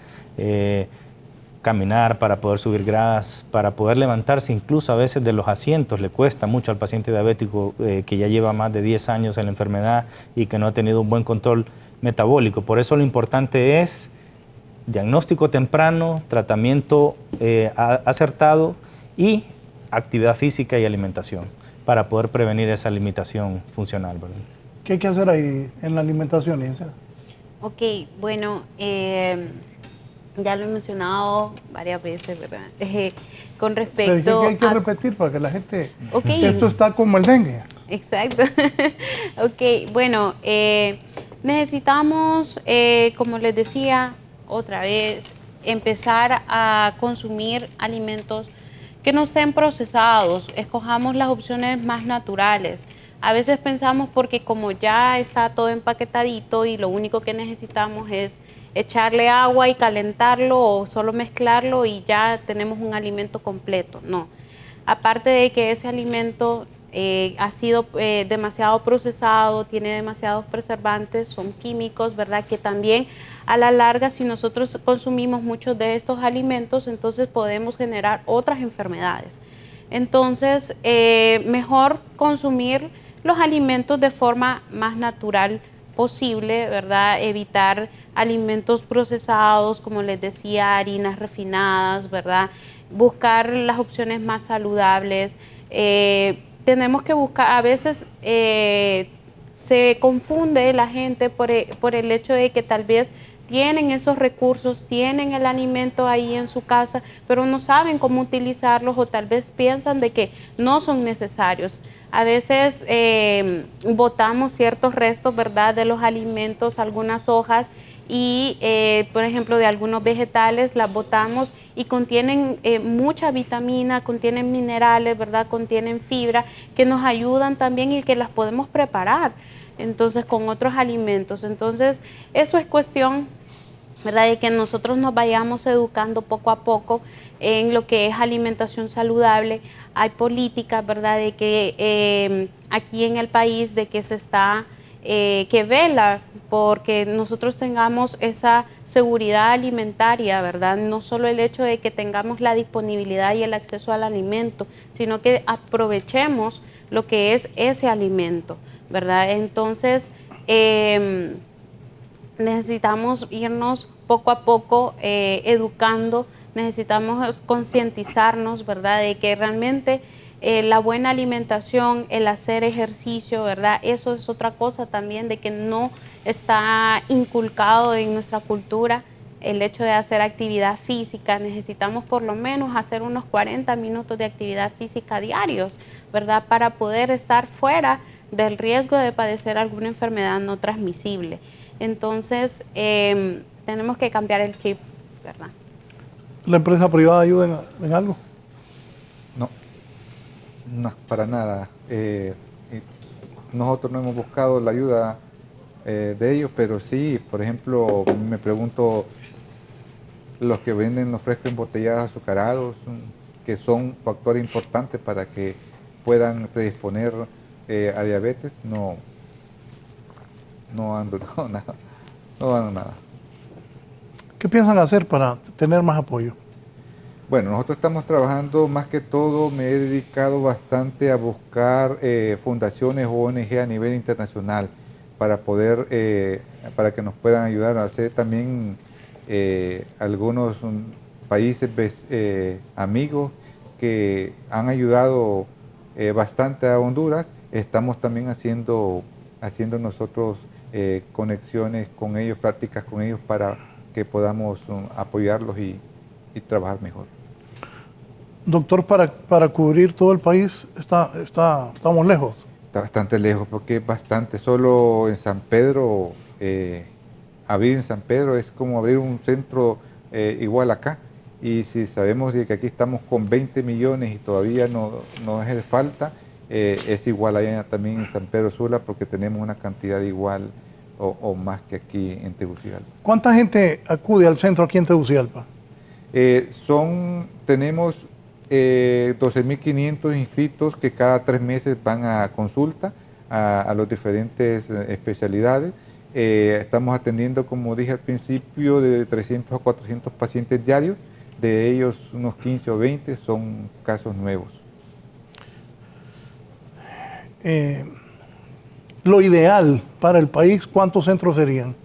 caminar, para poder subir gradas, para poder levantarse incluso a veces de los asientos. Le cuesta mucho al paciente diabético que ya lleva más de 10 años en la enfermedad y que no ha tenido un buen control metabólico. Por eso lo importante es diagnóstico temprano, tratamiento acertado y actividad física y alimentación para poder prevenir esa limitación funcional, ¿verdad? ¿Qué hay que hacer ahí en la alimentación, licenciada? Ok, bueno, ya lo he mencionado varias veces, ¿verdad? Con respecto Pero hay que a... repetir para que la gente... Ok. Esto está como el dengue. Exacto. Ok, bueno, necesitamos, como les decía otra vez, empezar a consumir alimentos que no estén procesados. Escojamos las opciones más naturales. A veces pensamos porque como ya está todo empaquetadito y lo único que necesitamos es echarle agua y calentarlo o solo mezclarlo y ya tenemos un alimento completo. No. Aparte de que ese alimento ha sido demasiado procesado, tiene demasiados preservantes, son químicos, ¿verdad? Que también a la larga, si nosotros consumimos muchos de estos alimentos, entonces podemos generar otras enfermedades. Entonces, mejor consumir los alimentos de forma más natural posible, ¿verdad? Evitar alimentos procesados, como les decía, harinas refinadas, ¿verdad? Buscar las opciones más saludables. Tenemos que buscar, a veces se confunde la gente por el hecho de que tal vez tienen esos recursos, tienen el alimento ahí en su casa, pero no saben cómo utilizarlos o tal vez piensan de que no son necesarios. A veces botamos ciertos restos, ¿verdad?, de los alimentos, algunas hojas y, por ejemplo, de algunos vegetales las botamos y contienen mucha vitamina, contienen minerales, ¿verdad?, contienen fibra que nos ayudan también y que las podemos preparar, entonces, con otros alimentos. Entonces, eso es cuestión, ¿verdad?, de que nosotros nos vayamos educando poco a poco en lo que es alimentación saludable. Hay políticas, ¿verdad?, de que aquí en el país de que se está, que vela porque nosotros tengamos esa seguridad alimentaria, ¿verdad? No solo el hecho de que tengamos la disponibilidad y el acceso al alimento, sino que aprovechemos lo que es ese alimento, ¿verdad? Entonces, necesitamos irnos poco a poco educando, necesitamos concientizarnos, ¿verdad?, de que realmente la buena alimentación, el hacer ejercicio, ¿verdad?, eso es otra cosa también de que no está inculcado en nuestra cultura, el hecho de hacer actividad física. Necesitamos por lo menos hacer unos 40 minutos de actividad física diarios, ¿verdad?, para poder estar fuera del riesgo de padecer alguna enfermedad no transmisible. Entonces, tenemos que cambiar el chip, ¿verdad? ¿La empresa privada ayuda en algo? No, para nada. Nosotros no hemos buscado la ayuda de ellos, pero sí, por ejemplo, me pregunto, los que venden los frescos embotellados azucarados, que son factor importante para que puedan predisponer a diabetes, no han donado nada. No dan nada. ¿Qué piensan hacer para tener más apoyo? Bueno, nosotros estamos trabajando, más que todo me he dedicado bastante a buscar fundaciones o ONG a nivel internacional para poder, para que nos puedan ayudar a hacer también algunos países amigos que han ayudado bastante a Honduras. Estamos también haciendo nosotros conexiones con ellos, prácticas con ellos para que podamos apoyarlos y trabajar mejor. Doctor, para cubrir todo el país estamos lejos. Está bastante lejos porque es bastante. Solo en San Pedro, abrir en San Pedro es como abrir un centro igual acá. Y si sabemos de que aquí estamos con 20 millones y todavía no hace falta, es igual allá también en San Pedro Sula porque tenemos una cantidad igual o más que aquí en Tegucigalpa. ¿Cuánta gente acude al centro aquí en Tegucigalpa? Tenemos 12.500 inscritos que cada 3 meses van a consulta. a las diferentes especialidades. Estamos atendiendo, como dije al principio, de 300 a 400 pacientes diarios, de ellos unos 15 o 20 son casos nuevos. Lo ideal para el país, ¿cuántos centros serían?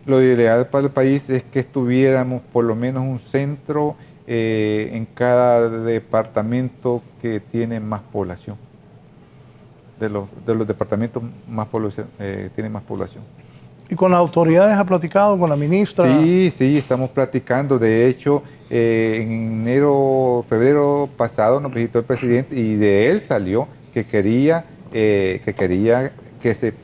Lo ideal para el país es que estuviéramos por lo menos un centro en cada departamento que tiene más población. De los departamentos más tiene más población. ¿Y con las autoridades ha platicado, con la ministra? Sí, estamos platicando. De hecho, en febrero pasado nos visitó el presidente y de él salió que quería que se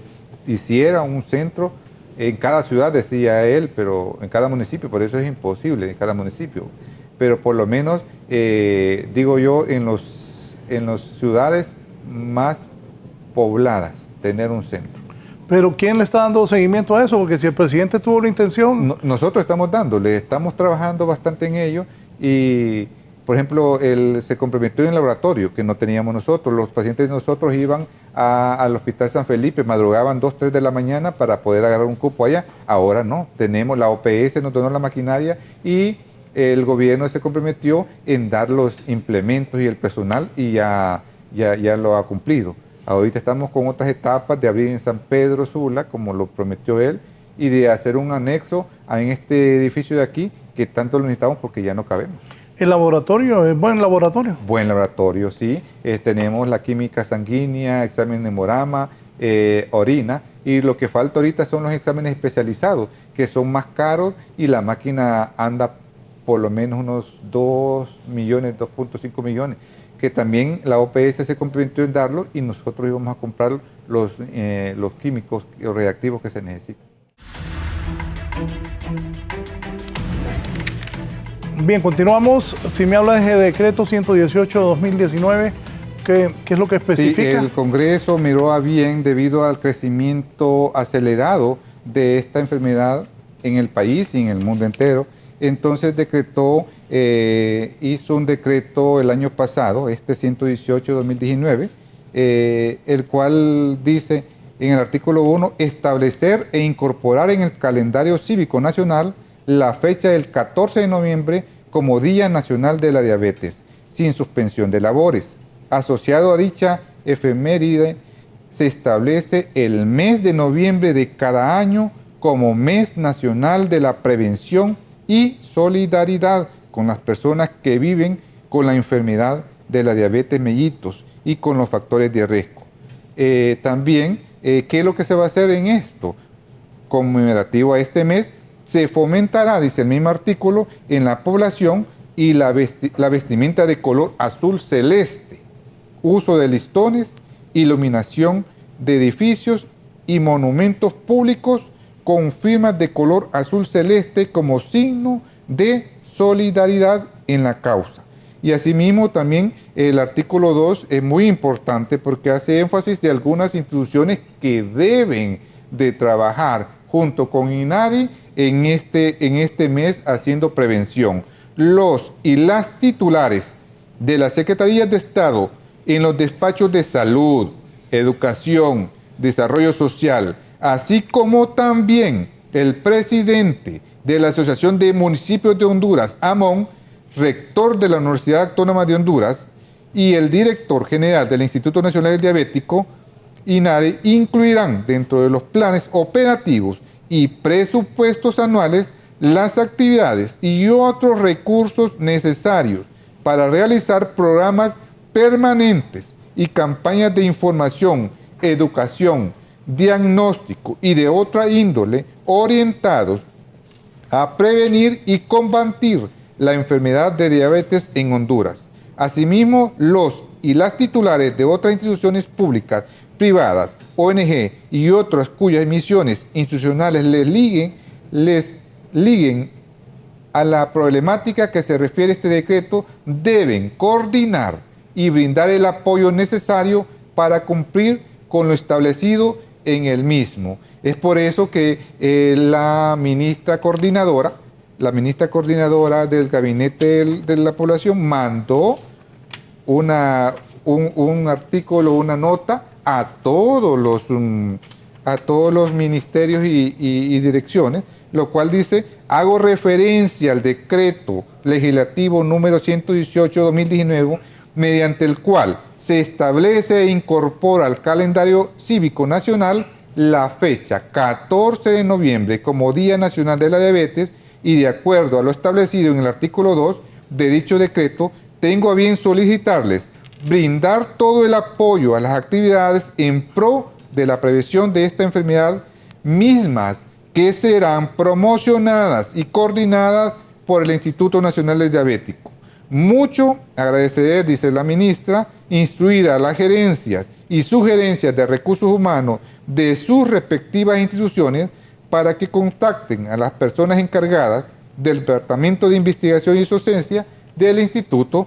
hiciera un centro en cada ciudad, decía él, pero en cada municipio, por eso es imposible en cada municipio. Pero por lo menos, digo yo, en las ciudades más pobladas, tener un centro. ¿Pero quién le está dando seguimiento a eso? Porque si el presidente tuvo la intención... Nosotros estamos estamos trabajando bastante en ello y, por ejemplo, él se comprometió en el laboratorio, que no teníamos nosotros. Los pacientes de nosotros iban al Hospital San Felipe, madrugaban 2, 3 de la mañana para poder agarrar un cupo allá. Ahora no, tenemos la OPS, nos donó la maquinaria y el gobierno se comprometió en dar los implementos y el personal y ya lo ha cumplido. Ahorita estamos con otras etapas de abrir en San Pedro Sula, como lo prometió él, y de hacer un anexo en este edificio de aquí, que tanto lo necesitamos porque ya no cabemos. ¿El laboratorio es buen laboratorio? Buen laboratorio, sí. Tenemos la química sanguínea, examen de hemograma, orina, y lo que falta ahorita son los exámenes especializados, que son más caros y la máquina anda por lo menos unos 2 millones, 2.5 millones, que también la OPS se comprometió en darlo y nosotros íbamos a comprar los químicos o reactivos que se necesitan. Bien, continuamos. Si me habla de ese decreto 118/2019, ¿qué es lo que especifica? Sí, el Congreso miró a bien debido al crecimiento acelerado de esta enfermedad en el país y en el mundo entero. Entonces hizo un decreto el año pasado, 118/2019, el cual dice en el artículo 1, establecer e incorporar en el calendario cívico nacional la fecha del 14 de noviembre como Día Nacional de la Diabetes, sin suspensión de labores. Asociado a dicha efeméride, se establece el mes de noviembre de cada año como Mes Nacional de la Prevención y Solidaridad con las personas que viven con la enfermedad de la diabetes mellitus y con los factores de riesgo. También, ¿qué es lo que se va a hacer en esto? Conmemorativo a este mes, se fomentará, dice el mismo artículo, en la población y la vestimenta de color azul celeste, uso de listones, iluminación de edificios y monumentos públicos con firmas de color azul celeste como signo de solidaridad en la causa. Y asimismo también el artículo 2 es muy importante porque hace énfasis de algunas instituciones que deben de trabajar junto con INADI en este mes haciendo prevención. Los y las titulares de las Secretarías de Estado en los despachos de salud, educación, desarrollo social, así como también el presidente de la Asociación de Municipios de Honduras, AMON, rector de la Universidad Autónoma de Honduras y el director general del Instituto Nacional del Diabético, INADI, incluirán dentro de los planes operativos y presupuestos anuales las actividades y otros recursos necesarios para realizar programas permanentes y campañas de información, educación, diagnóstico y de otra índole orientados a prevenir y combatir la enfermedad de diabetes en Honduras. Asimismo, los y las titulares de otras instituciones públicas, privadas, ONG y otras cuyas misiones institucionales les liguen a la problemática que se refiere este decreto, deben coordinar y brindar el apoyo necesario para cumplir con lo establecido en el mismo. Es por eso que la ministra coordinadora del Gabinete de la Población mandó un artículo, una nota a todos los ministerios y direcciones, lo cual dice: hago referencia al decreto legislativo número 118/2019, mediante el cual se establece e incorpora al calendario cívico nacional la fecha 14 de noviembre como Día Nacional de la Diabetes, y de acuerdo a lo establecido en el artículo 2 de dicho decreto, tengo a bien solicitarles brindar todo el apoyo a las actividades en pro de la prevención de esta enfermedad, mismas que serán promocionadas y coordinadas por el Instituto Nacional del Diabético. Mucho agradecer, dice la ministra, instruir a las gerencias y sugerencias de recursos humanos de sus respectivas instituciones para que contacten a las personas encargadas del Departamento de Investigación y Docencia del Instituto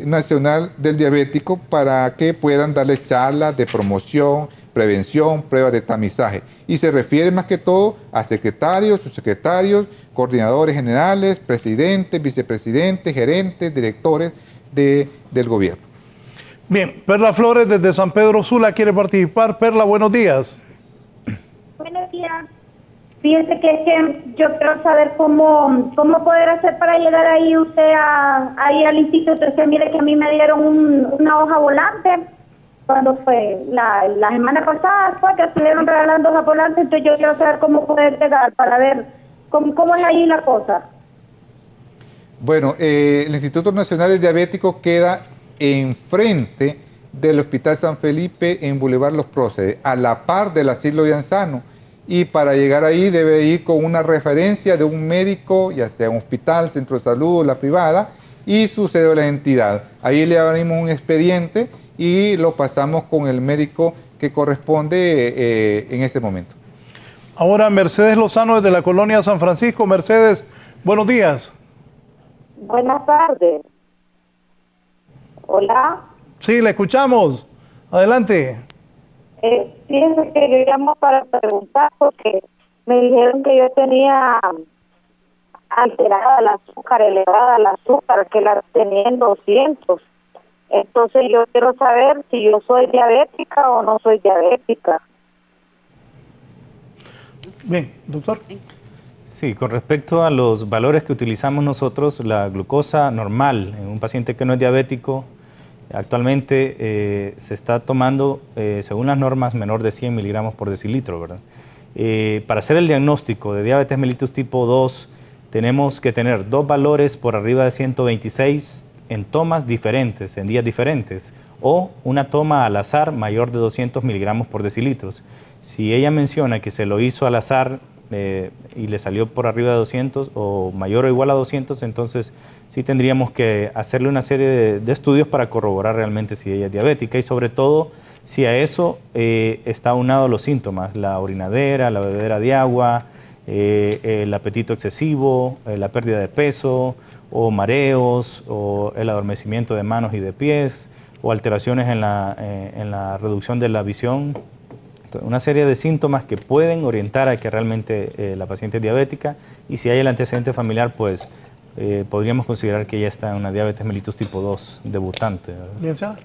Nacional del Diabético, para que puedan darle charlas de promoción, prevención, pruebas de tamizaje. Y se refiere más que todo a secretarios, subsecretarios, coordinadores generales, presidentes, vicepresidentes, gerentes, directores del gobierno. Bien, Perla Flores desde San Pedro Sula quiere participar. Perla, buenos días. Buenos días. Fíjese que yo quiero saber cómo poder hacer para llegar ahí usted ahí al instituto. Es que mire que a mí me dieron una hoja volante cuando fue la semana pasada, fue que estuvieron regalando hojas volantes. Entonces yo quiero saber cómo poder llegar para ver cómo es ahí la cosa. Bueno, el Instituto Nacional del Diabético queda enfrente del Hospital San Felipe en Boulevard Los Próceres, a la par del asilo de ancianos. Y para llegar ahí debe ir con una referencia de un médico, ya sea un hospital, centro de salud o la privada, y su cédula de la entidad. Ahí le abrimos un expediente y lo pasamos con el médico que corresponde en ese momento. Ahora Mercedes Lozano desde la colonia San Francisco. Mercedes, buenos días. Buenas tardes. Hola. Sí, le escuchamos. Adelante. Fíjense que yo llamo para preguntar porque me dijeron que yo tenía alterada el azúcar, elevada el azúcar, que la tenía en 200. Entonces yo quiero saber si yo soy diabética o no soy diabética. Bien, doctor. Sí, con respecto a los valores que utilizamos nosotros, la glucosa normal en un paciente que no es diabético, actualmente se está tomando, según las normas, menor de 100 miligramos por decilitro, ¿verdad? Para hacer el diagnóstico de diabetes mellitus tipo 2, tenemos que tener 2 valores por arriba de 126 en tomas diferentes, en días diferentes, o una toma al azar mayor de 200 miligramos por decilitros. Si ella menciona que se lo hizo al azar y le salió por arriba de 200 o mayor o igual a 200, entonces sí tendríamos que hacerle una serie de estudios para corroborar realmente si ella es diabética, y sobre todo si a eso está aunado los síntomas: la orinadera, la bebedera de agua, el apetito excesivo, la pérdida de peso, o mareos, o el adormecimiento de manos y de pies, o alteraciones en la reducción de la visión. Una serie de síntomas que pueden orientar a que realmente la paciente es diabética, y si hay el antecedente familiar, pues podríamos considerar que ella está en una diabetes mellitus tipo 2 debutante. ¿Licenciada?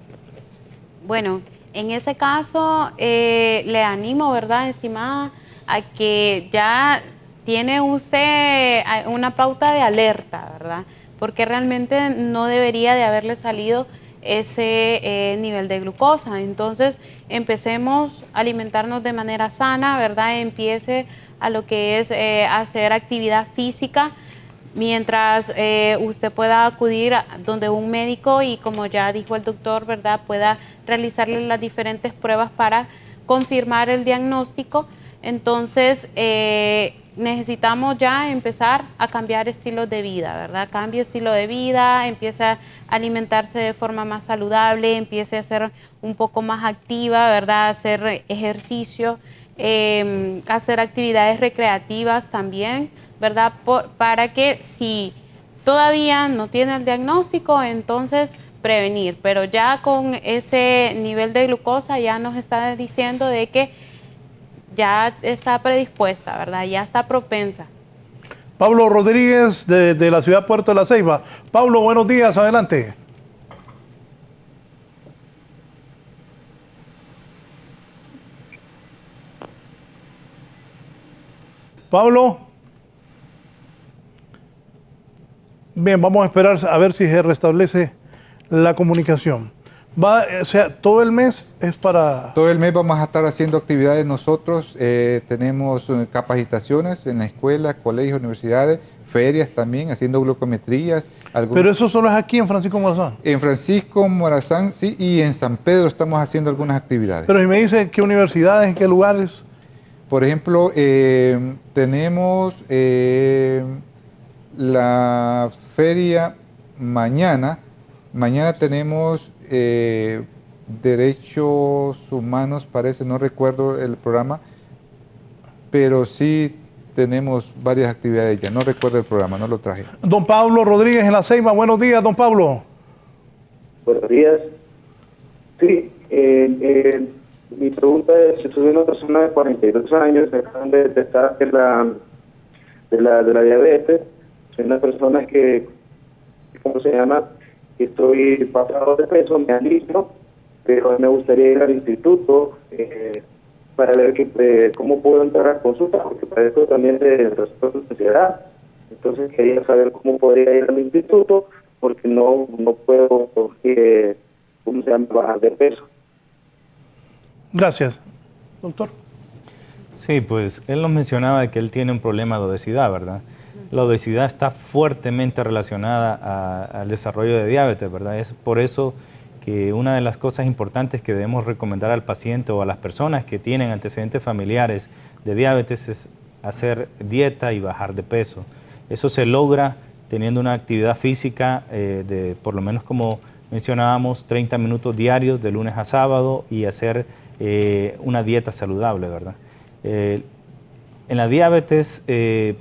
Bueno, en ese caso le animo, ¿verdad, estimada, a que ya tiene usted una pauta de alerta, ¿verdad? Porque realmente no debería de haberle salido ese nivel de glucosa. Entonces empecemos a alimentarnos de manera sana, ¿verdad? Empiece a lo que es hacer actividad física, mientras usted pueda acudir donde un médico y, como ya dijo el doctor, ¿verdad?, pueda realizarle las diferentes pruebas para confirmar el diagnóstico. Entonces necesitamos ya empezar a cambiar estilos de vida, ¿verdad? Cambie estilo de vida, empiece a alimentarse de forma más saludable, empiece a ser un poco más activa, ¿verdad? Hacer ejercicio, hacer actividades recreativas también, ¿verdad? Para que si todavía no tiene el diagnóstico, entonces prevenir. Pero ya con ese nivel de glucosa ya nos está diciendo de que ya está predispuesta, ¿verdad? Ya está propensa. Pablo Rodríguez de la ciudad Puerto de la Ceiba. Pablo, buenos días, adelante. Pablo. Bien, vamos a esperar a ver si se restablece la comunicación. O sea, todo el mes es para... Todo el mes vamos a estar haciendo actividades nosotros. Tenemos capacitaciones en la escuela, colegios, universidades, ferias también, haciendo glucometrías. Pero eso solo es aquí en Francisco Morazán. En Francisco Morazán, sí, y en San Pedro estamos haciendo algunas actividades. Pero si me dice qué universidades, en qué lugares. Por ejemplo, tenemos la feria mañana. Mañana tenemos Derechos Humanos, parece, no recuerdo el programa, pero sí tenemos varias actividades ya. No recuerdo el programa, no lo traje. Don Pablo Rodríguez en La Ceiba. Buenos días, don Pablo. Buenos días. Sí, mi pregunta es, si soy una persona de 42 años, me acaban de detectar de la diabetes, soy una persona que, ¿cómo se llama? Estoy pasado de peso, me han dicho, pero me gustaría ir al instituto para ver cómo puedo entrar a consulta, porque padezco también de trastorno de ansiedad. Entonces quería saber cómo podría ir al instituto, porque no puedo, ¿cómo se llama?, bajar de peso. Gracias. Doctor. Sí, pues él nos mencionaba que él tiene un problema de obesidad, ¿verdad? La obesidad está fuertemente relacionada al desarrollo de diabetes, ¿verdad? Es por eso que una de las cosas importantes que debemos recomendar al paciente o a las personas que tienen antecedentes familiares de diabetes es hacer dieta y bajar de peso. Eso se logra teniendo una actividad física de por lo menos, como mencionábamos, 30 minutos diarios de lunes a sábado y hacer una dieta saludable, ¿verdad? En la diabetes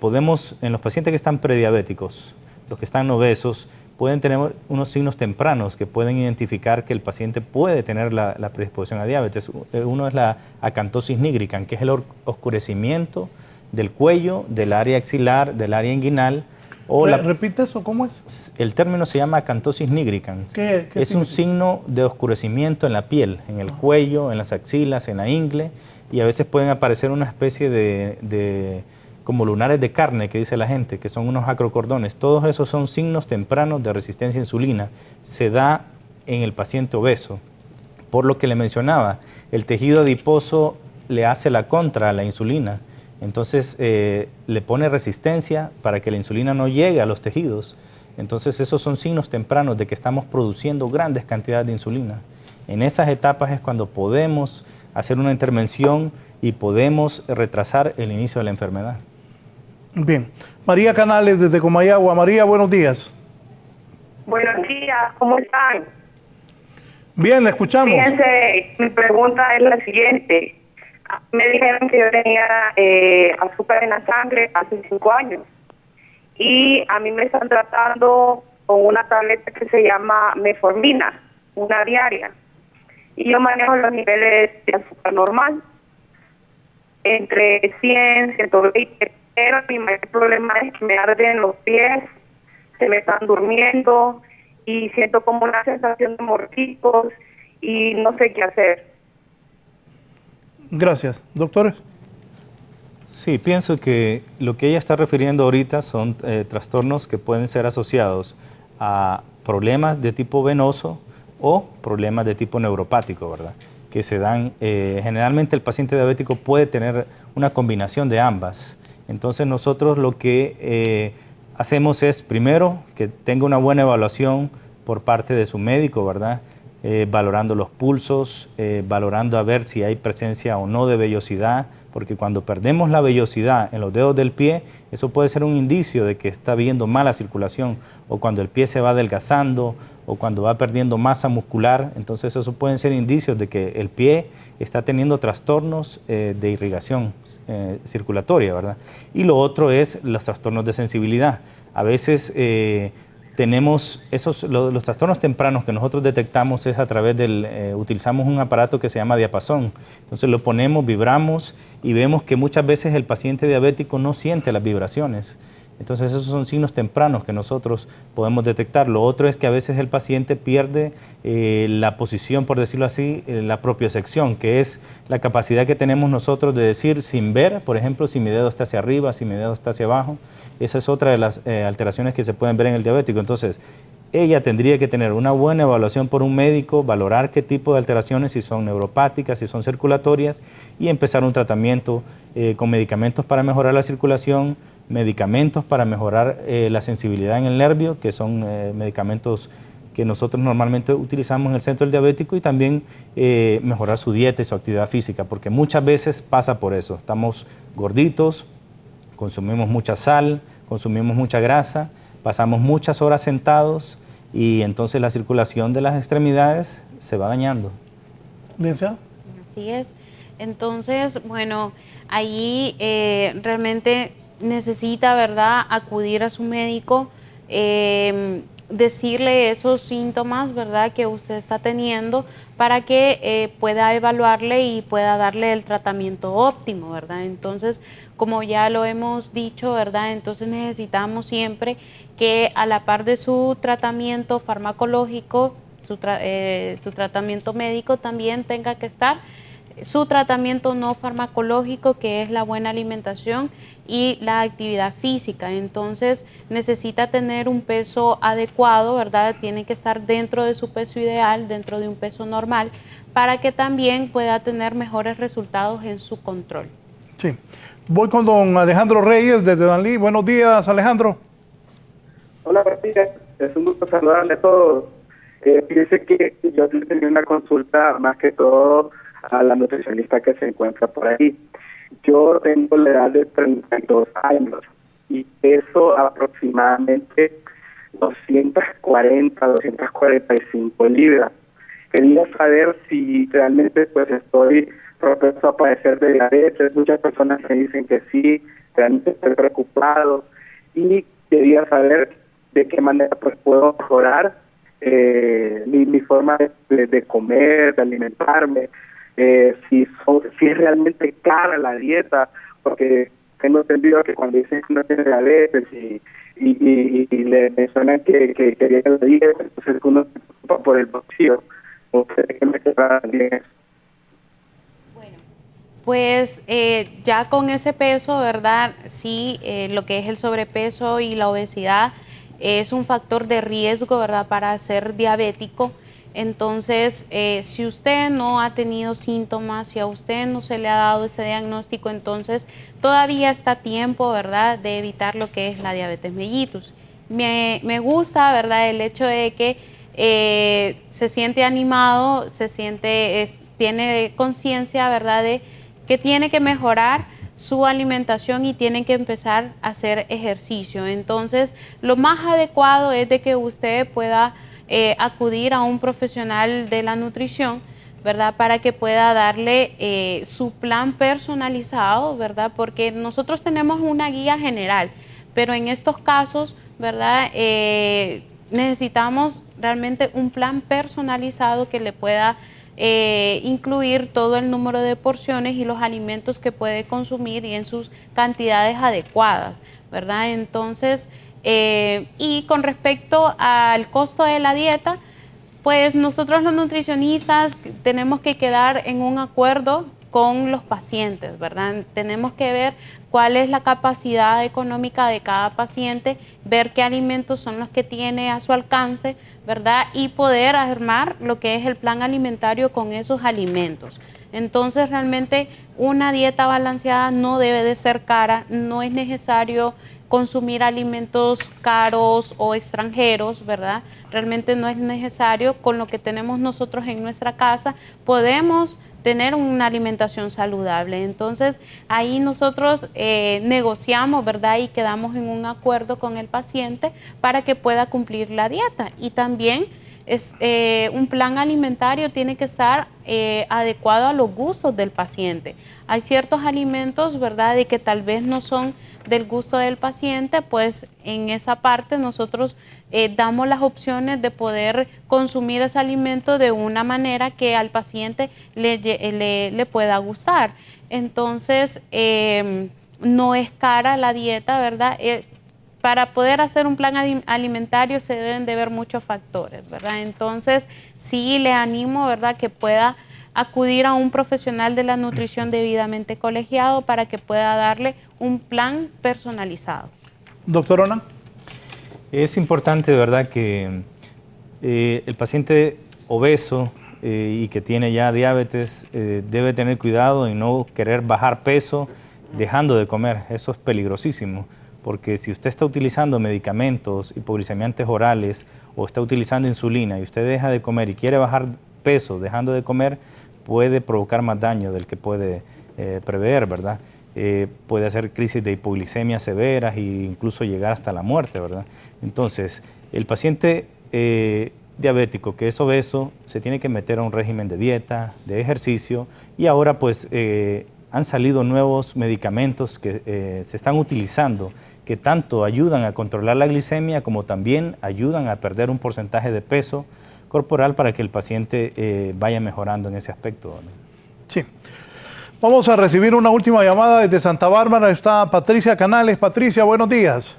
podemos, en los pacientes que están prediabéticos, los que están obesos, pueden tener unos signos tempranos que pueden identificar que el paciente puede tener la predisposición a diabetes. Uno es la acantosis nigricans, que es el oscurecimiento del cuello, del área axilar, del área inguinal. ¿Repite eso? ¿Cómo es? El término se llama acantosis nigricans. ¿Qué es un signo de oscurecimiento en la piel, en el cuello, en las axilas, en la ingle, y a veces pueden aparecer una especie de como lunares de carne, que dice la gente, que son unos acrocordones. Todos esos son signos tempranos de resistencia a insulina. Se da en el paciente obeso. Por lo que le mencionaba, el tejido adiposo le hace la contra a la insulina. Entonces le pone resistencia para que la insulina no llegue a los tejidos. Entonces esos son signos tempranos de que estamos produciendo grandes cantidades de insulina. En esas etapas es cuando podemos hacer una intervención y podemos retrasar el inicio de la enfermedad. Bien. María Canales desde Comayagua. María, buenos días. Buenos días, ¿cómo están? Bien, la escuchamos. Fíjense, mi pregunta es la siguiente. Me dijeron que yo tenía azúcar en la sangre hace 5 años y a mí me están tratando con una tableta que se llama metformina, una diaria, y yo manejo los niveles de azúcar normal, entre 100, 120, pero mi mayor problema es que me arden los pies, se me están durmiendo y siento como una sensación de mordiscos y no sé qué hacer. Gracias. ¿Doctores? Sí, pienso que lo que ella está refiriendo ahorita son trastornos que pueden ser asociados a problemas de tipo venoso o problemas de tipo neuropático, ¿verdad? Que se dan, generalmente el paciente diabético puede tener una combinación de ambas. Entonces nosotros lo que hacemos es, primero, que tenga una buena evaluación por parte de su médico, ¿verdad? Valorando los pulsos, valorando a ver si hay presencia o no de vellosidad, porque cuando perdemos la vellosidad en los dedos del pie, eso puede ser un indicio de que está habiendo mala circulación, o cuando el pie se va adelgazando, o cuando va perdiendo masa muscular. Entonces eso pueden ser indicios de que el pie está teniendo trastornos de irrigación circulatoria, ¿verdad? Y lo otro es los trastornos de sensibilidad. A veces tenemos los trastornos tempranos que nosotros detectamos es a través utilizamos un aparato que se llama diapasón. Entonces lo ponemos, vibramos y vemos que muchas veces el paciente diabético no siente las vibraciones. Entonces esos son signos tempranos que nosotros podemos detectar. Lo otro es que a veces el paciente pierde la posición, por decirlo así, la propiocepción, que es la capacidad que tenemos nosotros de decir sin ver, por ejemplo, si mi dedo está hacia arriba, si mi dedo está hacia abajo. Esa es otra de las alteraciones que se pueden ver en el diabético. Entonces, ella tendría que tener una buena evaluación por un médico, valorar qué tipo de alteraciones, si son neuropáticas, si son circulatorias, y empezar un tratamiento con medicamentos para mejorar la circulación, medicamentos para mejorar la sensibilidad en el nervio, que son medicamentos que nosotros normalmente utilizamos en el centro del diabético, y también mejorar su dieta y su actividad física, porque muchas veces pasa por eso. Estamos gorditos, consumimos mucha sal, consumimos mucha grasa, pasamos muchas horas sentados y entonces la circulación de las extremidades se va dañando. ¿Licenciada? Así es. Entonces, bueno, ahí realmente necesita, ¿verdad?, acudir a su médico, decirle esos síntomas, ¿verdad?, que usted está teniendo para que pueda evaluarle y pueda darle el tratamiento óptimo, ¿verdad? Entonces, como ya lo hemos dicho, ¿verdad?, entonces necesitamos siempre que a la par de su tratamiento farmacológico, su tratamiento médico, también tenga que estar su tratamiento no farmacológico, que es la buena alimentación y la actividad física. Entonces necesita tener un peso adecuado, ¿verdad? Tiene que estar dentro de su peso ideal, dentro de un peso normal, para que también pueda tener mejores resultados en su control. Sí. Voy con don Alejandro Reyes desde Danlí. Buenos días, Alejandro. Hola, buenos días. Es un gusto saludarle a todos. Fíjese que yo tenía una consulta más que todo a la nutricionista que se encuentra por ahí. Yo tengo la edad de 32 años y peso aproximadamente 240, 245 libras. Quería saber si realmente pues estoy propenso a padecer de diabetes. Muchas personas me dicen que sí, realmente estoy preocupado y quería saber de qué manera pues puedo mejorar mi forma de comer, de alimentarme. Si es realmente cara la dieta, porque tengo entendido que cuando dicen que no tiene diabetes y le mencionan que quería la dieta, entonces uno se preocupa por el bolsillo. ¿Usted qué me queda bien eso? Bueno, pues ya con ese peso, ¿verdad? Sí, lo que es el sobrepeso y la obesidad es un factor de riesgo, ¿verdad?, para ser diabético. Entonces, si usted no ha tenido síntomas, si a usted no se le ha dado ese diagnóstico, entonces todavía está a tiempo, ¿verdad?, de evitar lo que es la diabetes mellitus. Me gusta, ¿verdad?, el hecho de que se siente animado, tiene conciencia, ¿verdad?, de que tiene que mejorar su alimentación y tiene que empezar a hacer ejercicio. Entonces, lo más adecuado es de que usted pueda acudir a un profesional de la nutrición, ¿verdad?, para que pueda darle su plan personalizado, ¿verdad?, porque nosotros tenemos una guía general, pero en estos casos, ¿verdad?, necesitamos realmente un plan personalizado que le pueda incluir todo el número de porciones y los alimentos que puede consumir y en sus cantidades adecuadas, ¿verdad? Entonces, y con respecto al costo de la dieta, pues nosotros los nutricionistas tenemos que quedar en un acuerdo con los pacientes, ¿verdad? Tenemos que ver cuál es la capacidad económica de cada paciente, ver qué alimentos son los que tiene a su alcance, ¿verdad? Y poder armar lo que es el plan alimentario con esos alimentos. Entonces, realmente una dieta balanceada no debe de ser cara, no es necesario consumir alimentos caros o extranjeros, ¿verdad? Realmente no es necesario. Con lo que tenemos nosotros en nuestra casa podemos tener una alimentación saludable. Entonces, ahí nosotros negociamos, ¿verdad?, y quedamos en un acuerdo con el paciente para que pueda cumplir la dieta. Y también un plan alimentario tiene que estar adecuado a los gustos del paciente. Hay ciertos alimentos, ¿verdad?, de que tal vez no son del gusto del paciente, pues en esa parte nosotros damos las opciones de poder consumir ese alimento de una manera que al paciente le pueda gustar. Entonces, no es cara la dieta, ¿verdad? para poder hacer un plan alimentario se deben de ver muchos factores, ¿verdad? Entonces, sí le animo, ¿verdad?, que pueda acudir a un profesional de la nutrición debidamente colegiado para que pueda darle un plan personalizado. Doctor Onan. Es importante, ¿verdad?, que el paciente obeso y que tiene ya diabetes debe tener cuidado en no querer bajar peso dejando de comer. Eso es peligrosísimo, porque si usted está utilizando medicamentos, hipoglicemiantes orales o está utilizando insulina y usted deja de comer y quiere bajar peso dejando de comer, puede provocar más daño del que puede prever, ¿verdad? Puede hacer crisis de hipoglicemia severas e incluso llegar hasta la muerte, ¿verdad? Entonces, el paciente diabético que es obeso se tiene que meter a un régimen de dieta, de ejercicio, y ahora pues han salido nuevos medicamentos que se están utilizando que tanto ayudan a controlar la glicemia como también ayudan a perder un porcentaje de peso corporal para que el paciente vaya mejorando en ese aspecto, ¿no? Sí. Vamos a recibir una última llamada desde Santa Bárbara. Está Patricia Canales. Patricia, buenos días.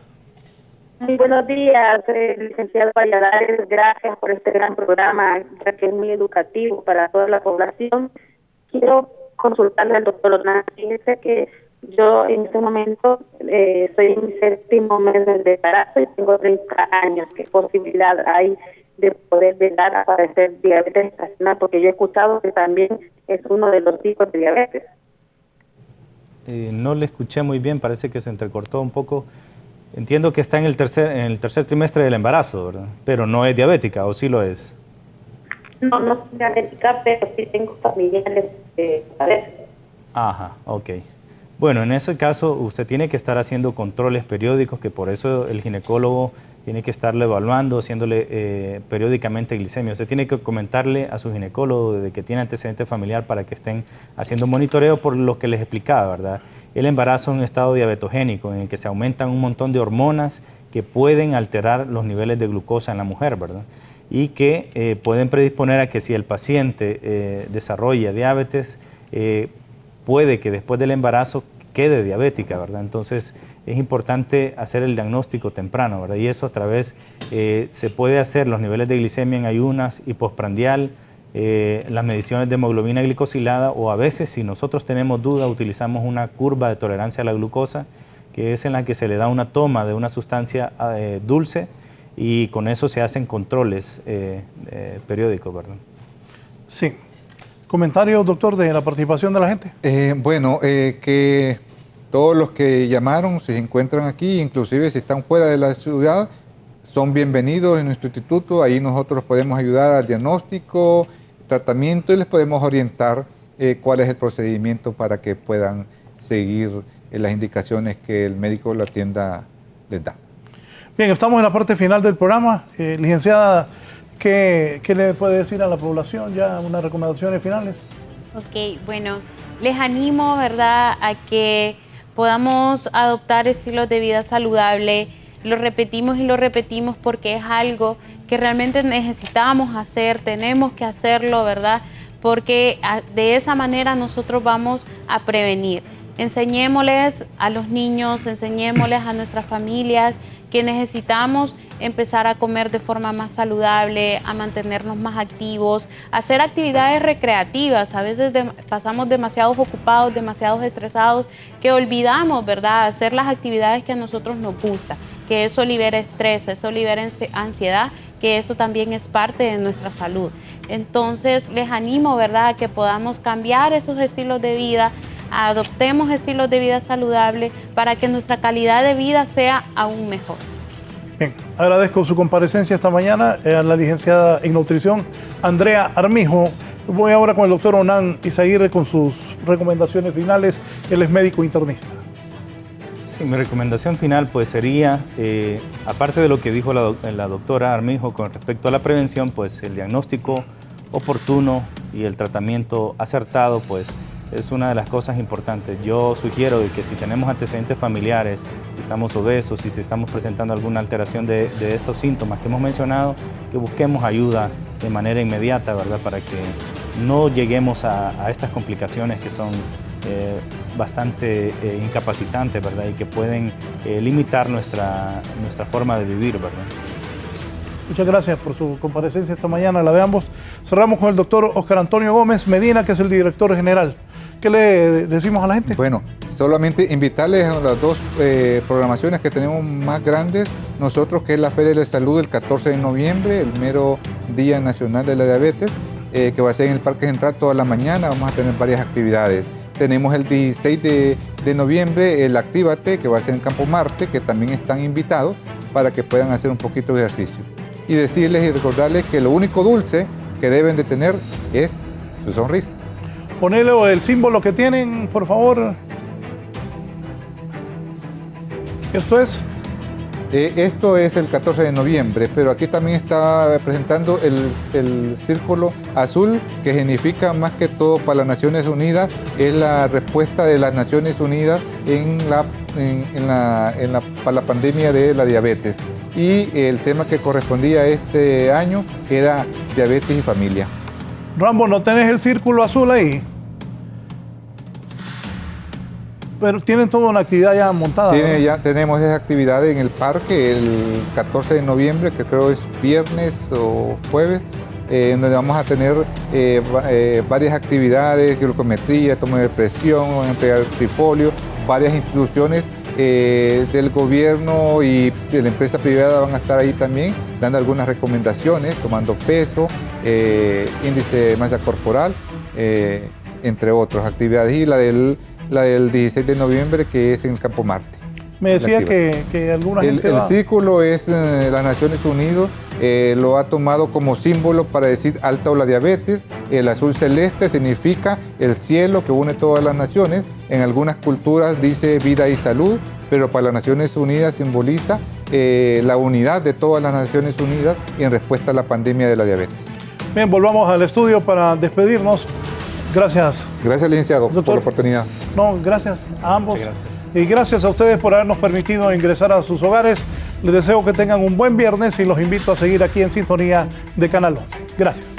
Muy buenos días, licenciado Valladares. Gracias por este gran programa, ya que es muy educativo para toda la población. Quiero consultarle al doctor Onan. Fíjese que yo en este momento estoy en mi 7º mes de embarazo y tengo 30 años. ¿Qué posibilidad hay de poder llegar a padecer diabetes gestacional? Porque yo he escuchado que también es uno de los tipos de diabetes. No le escuché muy bien, parece que se entrecortó un poco. Entiendo que está en el tercer trimestre del embarazo, ¿verdad? Pero no es diabética, ¿o sí lo es? No, no soy diabética, pero sí tengo familiares que padecen. Ajá, ok. Bueno, en ese caso usted tiene que estar haciendo controles periódicos, que por eso el ginecólogo tiene que estarle evaluando, haciéndole periódicamente glicemia. Usted tiene que comentarle a su ginecólogo de que tiene antecedente familiar para que estén haciendo monitoreo por lo que les explicaba, ¿verdad? El embarazo es un estado diabetogénico en el que se aumentan un montón de hormonas que pueden alterar los niveles de glucosa en la mujer, ¿verdad? Y que pueden predisponer a que si el paciente desarrolla diabetes, puede que después del embarazo quede diabética, ¿verdad? Entonces es importante hacer el diagnóstico temprano, ¿verdad? Y eso a través, se puede hacer los niveles de glicemia en ayunas y postprandial, las mediciones de hemoglobina glicosilada, o a veces si nosotros tenemos duda utilizamos una curva de tolerancia a la glucosa, que es en la que se le da una toma de una sustancia dulce y con eso se hacen controles periódicos, ¿verdad? Sí. ¿Comentarios, doctor, de la participación de la gente? Que todos los que llamaron, si se encuentran aquí, inclusive si están fuera de la ciudad, son bienvenidos en nuestro instituto. Ahí nosotros podemos ayudar al diagnóstico, tratamiento, y les podemos orientar cuál es el procedimiento para que puedan seguir las indicaciones que el médico de la tienda les da. Bien, estamos en la parte final del programa. Licenciada, ¿qué le puede decir a la población? Ya unas recomendaciones finales. Ok, bueno, les animo, ¿verdad?, a que podamos adoptar estilos de vida saludable. Lo repetimos y lo repetimos porque es algo que realmente necesitamos hacer, tenemos que hacerlo, ¿verdad? Porque de esa manera nosotros vamos a prevenir. Enseñémosles a los niños, enseñémosles a nuestras familias que necesitamos empezar a comer de forma más saludable, a mantenernos más activos, a hacer actividades recreativas. A veces pasamos demasiados ocupados, demasiados estresados, que olvidamos, ¿verdad?, hacer las actividades que a nosotros nos gusta, que eso libera estrés, eso libera ansiedad, que eso también es parte de nuestra salud. Entonces les animo, ¿verdad?, a que podamos cambiar esos estilos de vida, adoptemos estilos de vida saludables para que nuestra calidad de vida sea aún mejor. Bien, agradezco su comparecencia esta mañana a la licenciada en nutrición Andrea Armijo. Voy ahora con el doctor Onan Izaguirre con sus recomendaciones finales. Él es médico internista. Sí, mi recomendación final pues sería, aparte de lo que dijo la doctora Armijo con respecto a la prevención, pues el diagnóstico oportuno y el tratamiento acertado pues es una de las cosas importantes. Yo sugiero que si tenemos antecedentes familiares, si estamos obesos, si estamos presentando alguna alteración de estos síntomas que hemos mencionado, que busquemos ayuda de manera inmediata, ¿verdad?, para que no lleguemos a estas complicaciones que son bastante incapacitantes, ¿verdad? Y que pueden limitar nuestra forma de vivir, ¿verdad? Muchas gracias por su comparecencia esta mañana, la de ambos. Cerramos con el doctor Óscar Antonio Gómez Medina, que es el director general. ¿Qué le decimos a la gente? Bueno, solamente invitarles a las dos programaciones que tenemos más grandes nosotros, que es la Feria de Salud el 14 de noviembre, el mero Día Nacional de la Diabetes, que va a ser en el Parque Central toda la mañana. Vamos a tener varias actividades. Tenemos el 16 de noviembre el Actívate, que va a ser en Campo Marte, que también están invitados para que puedan hacer un poquito de ejercicio. Y decirles y recordarles que lo único dulce que deben de tener es su sonrisa. Ponele el símbolo que tienen, por favor. Esto es... Esto es el 14 de noviembre, pero aquí también está presentando el círculo azul, que significa más que todo para las Naciones Unidas, es la respuesta de las Naciones Unidas para la pandemia de la diabetes. Y el tema que correspondía a este año era diabetes y familia. Rambo, ¿no tenés el círculo azul ahí? Pero tienen toda una actividad ya montada. Ya tenemos esa actividad en el parque el 14 de noviembre, que creo es viernes o jueves, donde vamos a tener varias actividades, glucometría, toma de presión, van a entregar trifolio, varias instituciones del gobierno y de la empresa privada van a estar ahí también, dando algunas recomendaciones, tomando peso, índice de masa corporal, entre otras actividades, y la del 16 de noviembre, que es en el Campo Marte. Me decía que alguna gente El círculo es las Naciones Unidas, lo ha tomado como símbolo para decir alta o la diabetes. El azul celeste significa el cielo que une todas las naciones. En algunas culturas dice vida y salud, pero para las Naciones Unidas simboliza la unidad de todas las Naciones Unidas en respuesta a la pandemia de la diabetes. Bien, volvamos al estudio para despedirnos. Gracias. Gracias, licenciado, doctor, por la oportunidad. No, gracias a ambos. Muchas gracias. Y gracias a ustedes por habernos permitido ingresar a sus hogares. Les deseo que tengan un buen viernes y los invito a seguir aquí en sintonía de Canal 11. Gracias.